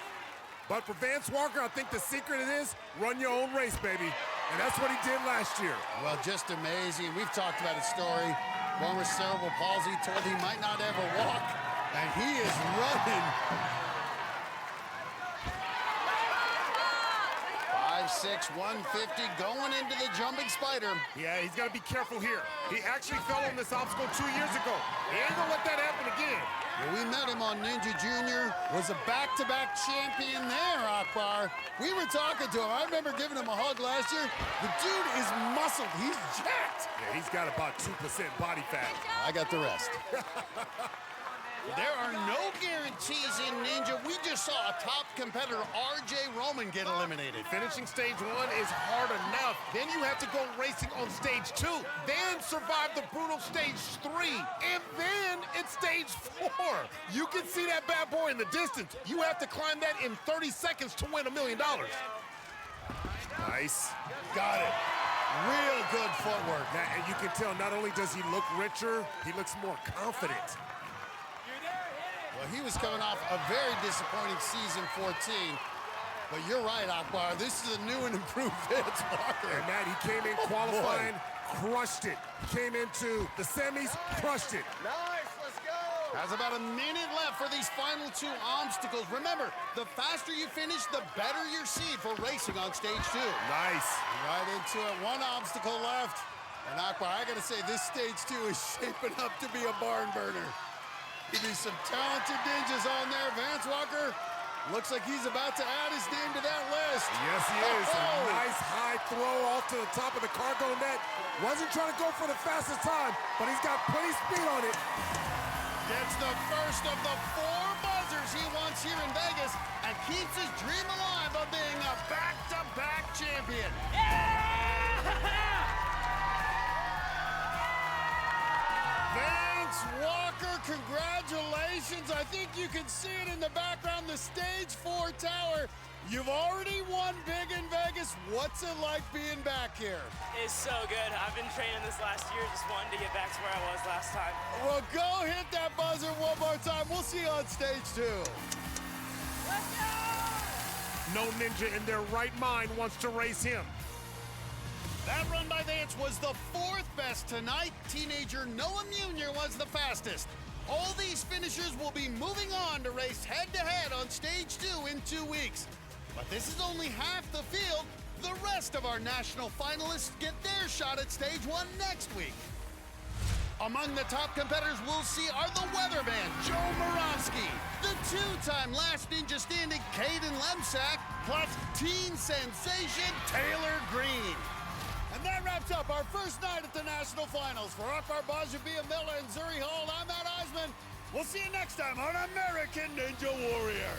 But for Vance Walker, I think the secret is run your own race, baby. And that's what he did last year. Well, just amazing. We've talked about his story. Born with cerebral palsy, told he might not ever walk, and he is running. 5'6", 150, going into the jumping spider. Yeah, he's got to be careful here. He actually fell on this obstacle 2 years ago. He ain't gonna let that happen again. Well, we met him on Ninja Junior, was a back-to-back champion there, Akbar. We were talking to him. I remember giving him a hug last year. The dude is muscled. He's jacked. Yeah, he's got about 2% body fat. I got the rest. There are no guarantees in Ninja. We just saw a top competitor, R.J. Roman, get eliminated. Finishing stage 1 is hard enough. Then you have to go racing on stage 2. Then survive the brutal stage 3. And then it's stage 4. You can see that bad boy in the distance. You have to climb that in 30 seconds to win $1 million. Nice. Got it. Real good footwork. Now, and you can tell not only does he look richer, he looks more confident. Well, he was coming off a very disappointing season 14. But you're right, Akbar. This is a new and improved Vance Walker. And Matt, he came in qualifying, crushed it. Came into the semis, crushed it. Nice, let's go. Has about a minute left for these final 2 obstacles. Remember, the faster you finish, the better your seed for racing on stage 2. Nice. Right into it, 1 obstacle left. And Akbar, I gotta say, this stage 2 is shaping up to be a barn burner. Give me some talented ninjas on there. Vance Walker looks like he's about to add his name to that list. Yes, he is. A nice high throw off to the top of the cargo net. Wasn't trying to go for the fastest time, but he's got plenty speed on it. Gets the first of the 4 buzzers he wants here in Vegas and keeps his dream alive of being a back-to-back champion. Vance Walker, congratulations. I think you can see it in the background, the stage 4 tower. You've already won big in Vegas. What's it like being back here? It's so good. I've been training this last year, just wanting to get back to where I was last time. Well, go hit that buzzer one more time. We'll see you on stage 2. Let's go! No ninja in their right mind wants to race him. That run by Vance was the 4th best tonight. Teenager Noah Munier was the fastest. All these finishers will be moving on to race head-to-head on stage 2 in 2 weeks. But this is only half the field. The rest of our national finalists get their shot at stage 1 next week. Among the top competitors we'll see are the weatherman, Joe Moronsky, the two-time Last Ninja standing Caden Lemsack, plus teen sensation Taylor Green. And that wraps up our first night at the National Finals. For Akbar Bajabia Miller and Zuri Hall, I'm Matt Eisman. We'll see you next time on American Ninja Warrior.